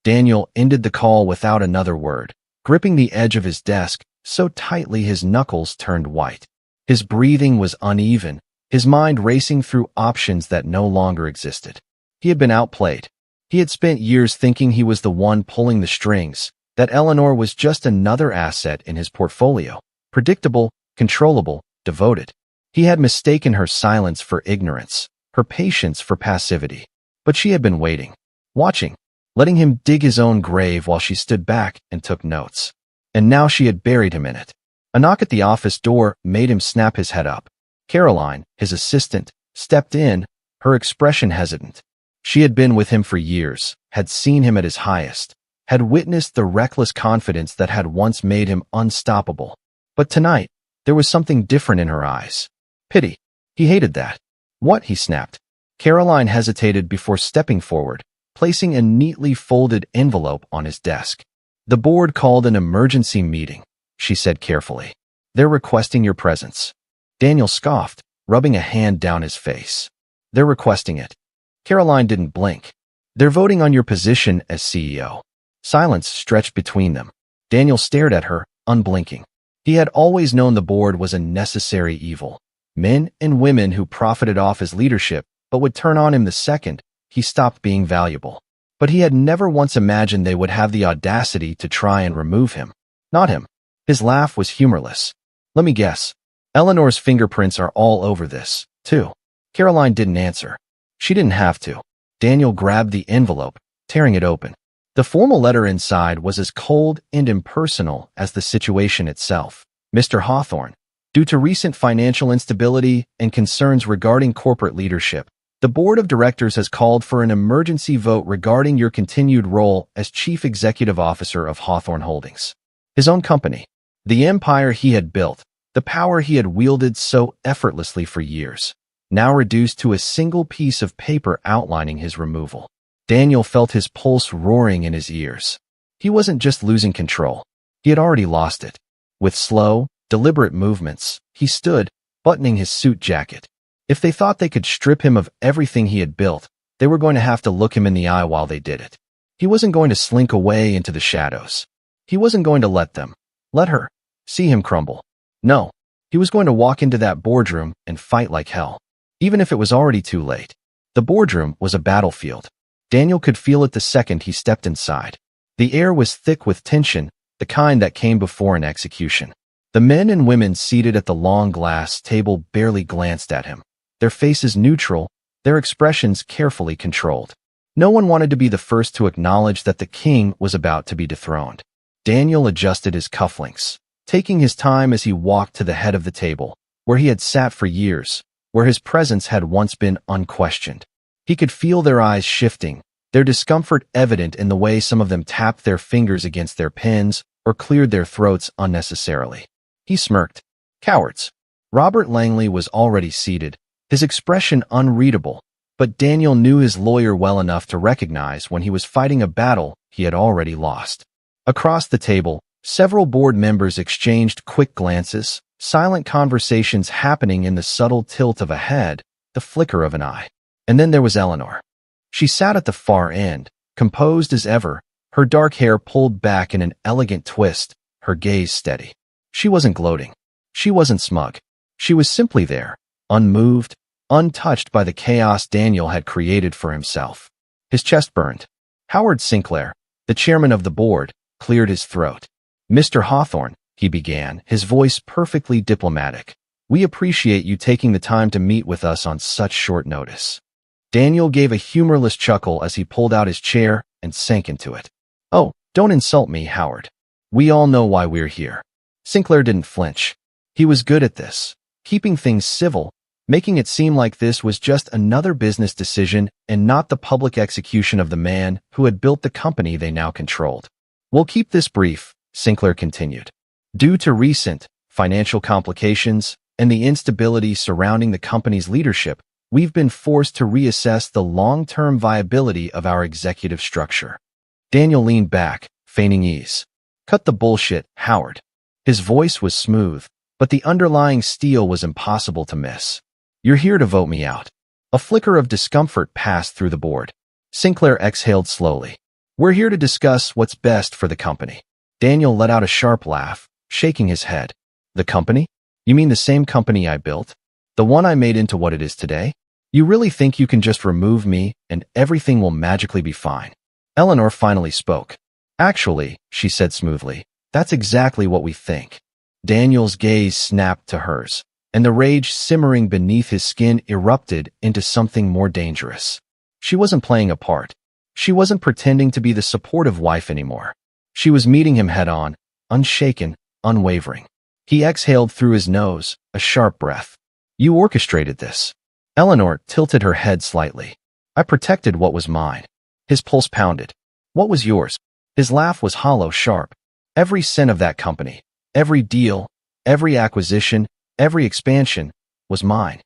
Daniel ended the call without another word, gripping the edge of his desk so tightly his knuckles turned white. His breathing was uneven, his mind racing through options that no longer existed. He had been outplayed. He had spent years thinking he was the one pulling the strings, that Eleanor was just another asset in his portfolio, predictable, controllable, devoted. He had mistaken her silence for ignorance, her patience for passivity. But she had been waiting, watching, letting him dig his own grave while she stood back and took notes. And now she had buried him in it. A knock at the office door made him snap his head up. Caroline, his assistant, stepped in, her expression hesitant. She had been with him for years, had seen him at his highest, had witnessed the reckless confidence that had once made him unstoppable. But tonight, there was something different in her eyes. Pity. He hated that. What? He snapped. Caroline hesitated before stepping forward, placing a neatly folded envelope on his desk. The board called an emergency meeting, she said carefully. They're requesting your presence. Daniel scoffed, rubbing a hand down his face. They're requesting it. Caroline didn't blink. They're voting on your position as CEO. Silence stretched between them. Daniel stared at her, unblinking. He had always known the board was a necessary evil. Men and women who profited off his leadership, but would turn on him the second he stopped being valuable. But he had never once imagined they would have the audacity to try and remove him. Not him. His laugh was humorless. Let me guess. Eleanor's fingerprints are all over this, too. Caroline didn't answer. She didn't have to. Daniel grabbed the envelope, tearing it open. The formal letter inside was as cold and impersonal as the situation itself. Mr. Hawthorne, due to recent financial instability and concerns regarding corporate leadership, the board of directors has called for an emergency vote regarding your continued role as chief executive officer of Hawthorne Holdings. His own company, the empire he had built, the power he had wielded so effortlessly for years, now reduced to a single piece of paper outlining his removal. Daniel felt his pulse roaring in his ears. He wasn't just losing control. He had already lost it. With slow, deliberate movements, he stood, buttoning his suit jacket. If they thought they could strip him of everything he had built, they were going to have to look him in the eye while they did it. He wasn't going to slink away into the shadows. He wasn't going to let her, see him crumble. No, he was going to walk into that boardroom and fight like hell. Even if it was already too late. The boardroom was a battlefield. Daniel could feel it the second he stepped inside. The air was thick with tension, the kind that came before an execution. The men and women seated at the long glass table barely glanced at him, their faces neutral, their expressions carefully controlled. No one wanted to be the first to acknowledge that the king was about to be dethroned. Daniel adjusted his cufflinks, taking his time as he walked to the head of the table, where he had sat for years, where his presence had once been unquestioned. He could feel their eyes shifting, their discomfort evident in the way some of them tapped their fingers against their pens or cleared their throats unnecessarily. He smirked. Cowards. Robert Langley was already seated, his expression unreadable, but Daniel knew his lawyer well enough to recognize when he was fighting a battle he had already lost. Across the table, several board members exchanged quick glances, silent conversations happening in the subtle tilt of a head, the flicker of an eye. And then there was Eleanor. She sat at the far end, composed as ever, her dark hair pulled back in an elegant twist, her gaze steady. She wasn't gloating. She wasn't smug. She was simply there, unmoved, untouched by the chaos Daniel had created for himself. His chest burned. Howard Sinclair, the chairman of the board, cleared his throat. Mr. Hawthorne, he began, his voice perfectly diplomatic. We appreciate you taking the time to meet with us on such short notice. Daniel gave a humorless chuckle as he pulled out his chair and sank into it. Oh, don't insult me, Howard. We all know why we're here. Sinclair didn't flinch. He was good at this, keeping things civil, making it seem like this was just another business decision and not the public execution of the man who had built the company they now controlled. We'll keep this brief, Sinclair continued. Due to recent financial complications and the instability surrounding the company's leadership, we've been forced to reassess the long-term viability of our executive structure. Daniel leaned back, feigning ease. Cut the bullshit, Howard. His voice was smooth, but the underlying steel was impossible to miss. You're here to vote me out. A flicker of discomfort passed through the board. Sinclair exhaled slowly. We're here to discuss what's best for the company. Daniel let out a sharp laugh, shaking his head. The company? You mean the same company I built? The one I made into what it is today? You really think you can just remove me and everything will magically be fine? Eleanor finally spoke. Actually, she said smoothly, that's exactly what we think. Daniel's gaze snapped to hers, and the rage simmering beneath his skin erupted into something more dangerous. She wasn't playing a part. She wasn't pretending to be the supportive wife anymore. She was meeting him head-on, unshaken, unwavering. He exhaled through his nose, a sharp breath. You orchestrated this. Eleanor tilted her head slightly. I protected what was mine. His pulse pounded. What was yours? His laugh was hollow, sharp. Every cent of that company, every deal, every acquisition, every expansion, was mine.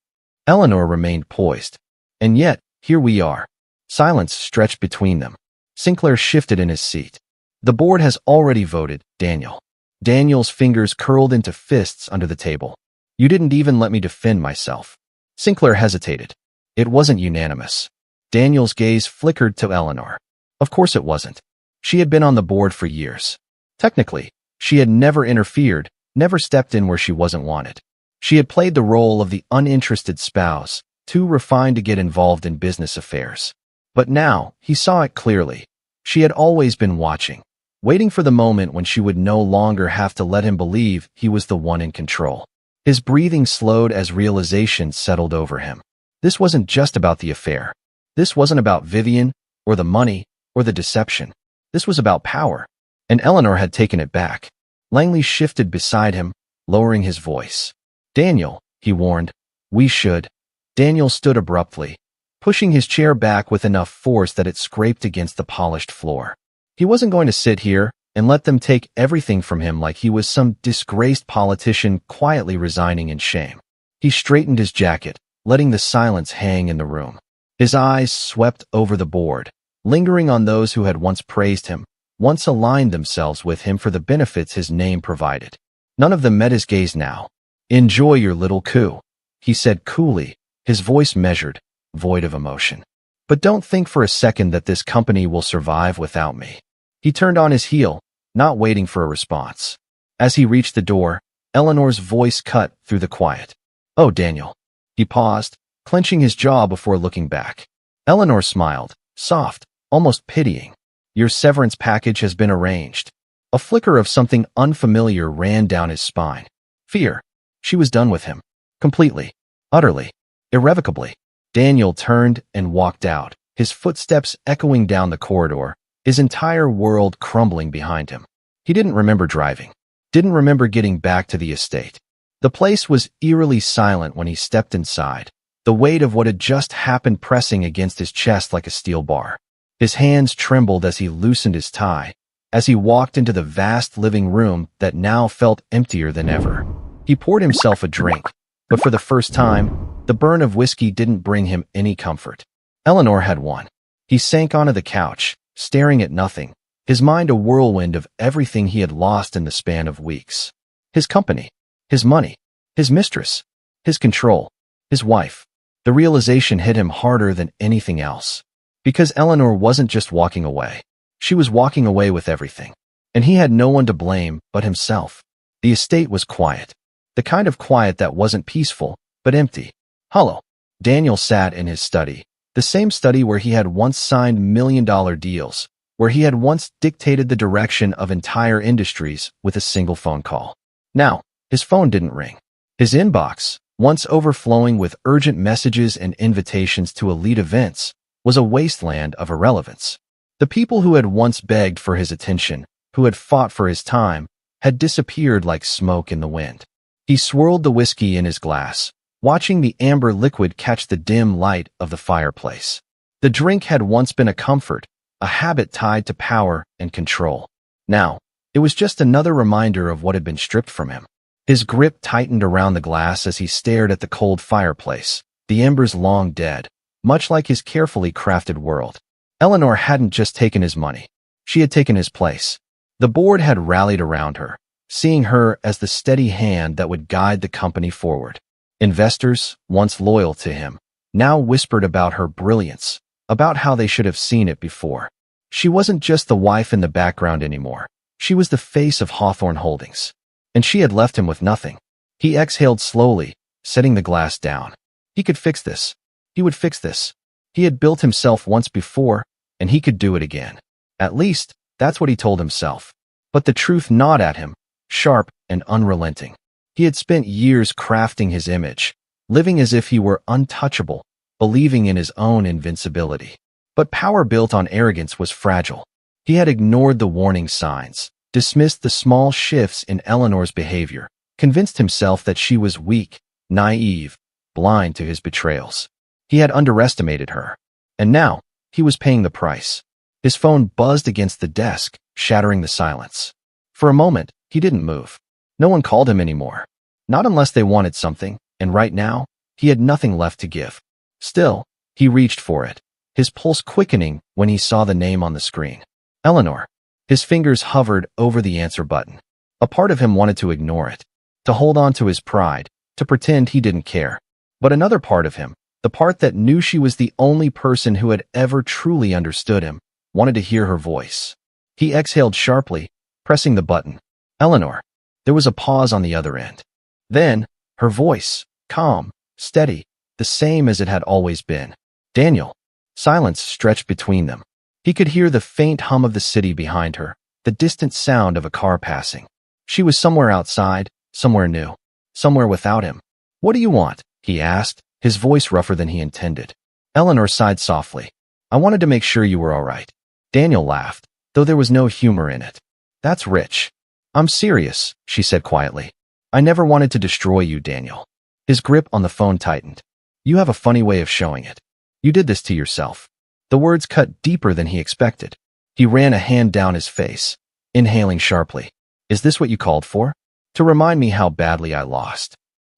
Eleanor remained poised. And yet, here we are. Silence stretched between them. Sinclair shifted in his seat. The board has already voted, Daniel. Daniel's fingers curled into fists under the table. You didn't even let me defend myself. Sinclair hesitated. It wasn't unanimous. Daniel's gaze flickered to Eleanor. Of course it wasn't. She had been on the board for years. Technically, she had never interfered, never stepped in where she wasn't wanted. She had played the role of the uninterested spouse, too refined to get involved in business affairs. But now, he saw it clearly. She had always been watching, waiting for the moment when she would no longer have to let him believe he was the one in control. His breathing slowed as realization settled over him. This wasn't just about the affair. This wasn't about Vivian, or the money, or the deception. This was about power. And Eleanor had taken it back. Langley shifted beside him, lowering his voice. Daniel, he warned, we should. Daniel stood abruptly, pushing his chair back with enough force that it scraped against the polished floor. He wasn't going to sit here and let them take everything from him like he was some disgraced politician quietly resigning in shame. He straightened his jacket, letting the silence hang in the room. His eyes swept over the board, lingering on those who had once praised him, once aligned themselves with him for the benefits his name provided. None of them met his gaze now. Enjoy your little coup, he said coolly, his voice measured, void of emotion. But don't think for a second that this company will survive without me. He turned on his heel, not waiting for a response. As he reached the door, Eleanor's voice cut through the quiet. Oh, Daniel. He paused, clenching his jaw before looking back. Eleanor smiled, soft, almost pitying. Your severance package has been arranged. A flicker of something unfamiliar ran down his spine. Fear. She was done with him. Completely. Utterly. Irrevocably. Daniel turned and walked out, his footsteps echoing down the corridor, his entire world crumbling behind him. He didn't remember driving. Didn't remember getting back to the estate. The place was eerily silent when he stepped inside, the weight of what had just happened pressing against his chest like a steel bar. His hands trembled as he loosened his tie, as he walked into the vast living room that now felt emptier than ever. He poured himself a drink, but for the first time, the burn of whiskey didn't bring him any comfort. Eleanor had won. He sank onto the couch, staring at nothing, his mind a whirlwind of everything he had lost in the span of weeks. His company, his money, his mistress, his control, his wife. The realization hit him harder than anything else. Because Eleanor wasn't just walking away. She was walking away with everything. And he had no one to blame but himself. The estate was quiet. The kind of quiet that wasn't peaceful, but empty. Hollow. Daniel sat in his study, the same study where he had once signed million-dollar deals, where he had once dictated the direction of entire industries with a single phone call. Now, his phone didn't ring. His inbox, once overflowing with urgent messages and invitations to elite events, was a wasteland of irrelevance. The people who had once begged for his attention, who had fought for his time, had disappeared like smoke in the wind. He swirled the whiskey in his glass, watching the amber liquid catch the dim light of the fireplace. The drink had once been a comfort, a habit tied to power and control. Now, it was just another reminder of what had been stripped from him. His grip tightened around the glass as he stared at the cold fireplace, the embers long dead, much like his carefully crafted world. Eleanor hadn't just taken his money. She had taken his place. The board had rallied around her, seeing her as the steady hand that would guide the company forward. Investors, once loyal to him, now whispered about her brilliance, about how they should have seen it before. She wasn't just the wife in the background anymore. She was the face of Hawthorne Holdings. And she had left him with nothing. He exhaled slowly, setting the glass down. He could fix this. He would fix this. He had built himself once before, and he could do it again. At least, that's what he told himself. But the truth gnawed at him, sharp and unrelenting. He had spent years crafting his image, living as if he were untouchable, believing in his own invincibility. But power built on arrogance was fragile. He had ignored the warning signs, dismissed the small shifts in Eleanor's behavior, convinced himself that she was weak, naive, blind to his betrayals. He had underestimated her. And now, he was paying the price. His phone buzzed against the desk, shattering the silence. For a moment, he didn't move. No one called him anymore. Not unless they wanted something, and right now, he had nothing left to give. Still, he reached for it, his pulse quickening when he saw the name on the screen. Eleanor. His fingers hovered over the answer button. A part of him wanted to ignore it, to hold on to his pride, to pretend he didn't care. But another part of him, the part that knew she was the only person who had ever truly understood him, wanted to hear her voice. He exhaled sharply, pressing the button. Eleanor. There was a pause on the other end. Then, her voice, calm, steady, the same as it had always been. Daniel. Silence stretched between them. He could hear the faint hum of the city behind her, the distant sound of a car passing. She was somewhere outside, somewhere new, somewhere without him. What do you want? He asked, his voice rougher than he intended. Eleanor sighed softly. I wanted to make sure you were all right. Daniel laughed, though there was no humor in it. That's rich. I'm serious, she said quietly. I never wanted to destroy you, Daniel. His grip on the phone tightened. You have a funny way of showing it. You did this to yourself. The words cut deeper than he expected. He ran a hand down his face, inhaling sharply. Is this what you called for? To remind me how badly I lost.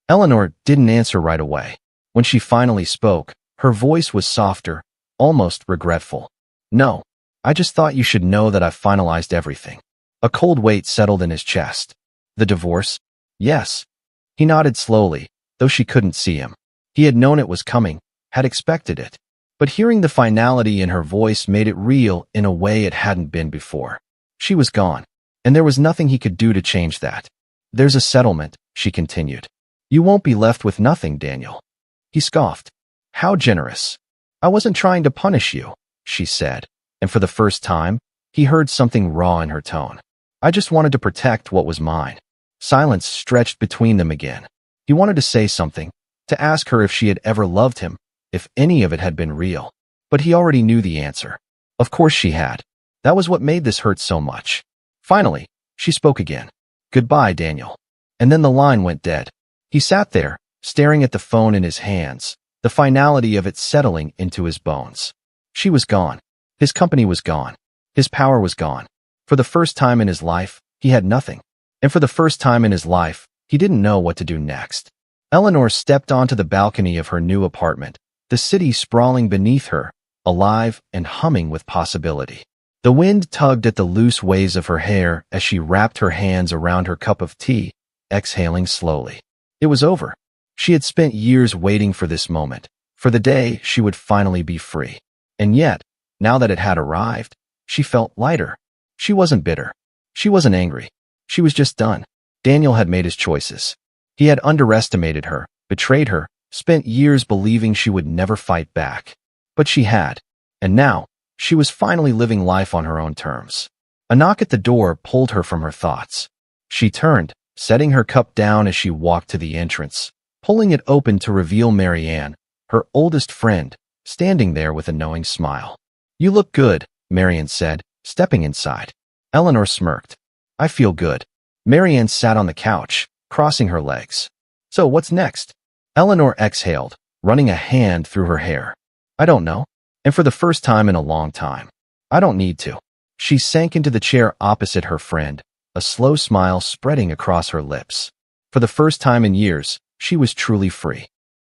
Eleanor didn't answer right away. When she finally spoke, her voice was softer, almost regretful. No, I just thought you should know that I've finalized everything. A cold weight settled in his chest. The divorce? Yes. He nodded slowly, though she couldn't see him. He had known it was coming, had expected it. But hearing the finality in her voice made it real in a way it hadn't been before. She was gone, and there was nothing he could do to change that. There's a settlement, she continued. You won't be left with nothing, Daniel. He scoffed. How generous. I wasn't trying to punish you, she said, and for the first time, he heard something raw in her tone. I just wanted to protect what was mine. Silence stretched between them again. He wanted to say something, to ask her if she had ever loved him, if any of it had been real. But he already knew the answer. Of course she had. That was what made this hurt so much. Finally, she spoke again. Goodbye, Daniel. And then the line went dead. He sat there, staring at the phone in his hands, the finality of it settling into his bones. She was gone. His company was gone. His power was gone. For the first time in his life, he had nothing. And for the first time in his life, he didn't know what to do next. Eleanor stepped onto the balcony of her new apartment, the city sprawling beneath her, alive and humming with possibility. The wind tugged at the loose waves of her hair as she wrapped her hands around her cup of tea, exhaling slowly. It was over. She had spent years waiting for this moment, for the day she would finally be free. And yet, now that it had arrived, she felt lighter. She wasn't bitter. She wasn't angry. She was just done. Daniel had made his choices. He had underestimated her, betrayed her, spent years believing she would never fight back. But she had. And now, she was finally living life on her own terms. A knock at the door pulled her from her thoughts. She turned, setting her cup down as she walked to the entrance, pulling it open to reveal Marianne, her oldest friend, standing there with a knowing smile. You look good, Marianne said, stepping inside. Eleanor smirked. I feel good. Marianne sat on the couch, crossing her legs. So what's next? Eleanor exhaled, running a hand through her hair. I don't know. And for the first time in a long time. I don't need to. She sank into the chair opposite her friend, a slow smile spreading across her lips. For the first time in years, she was truly free.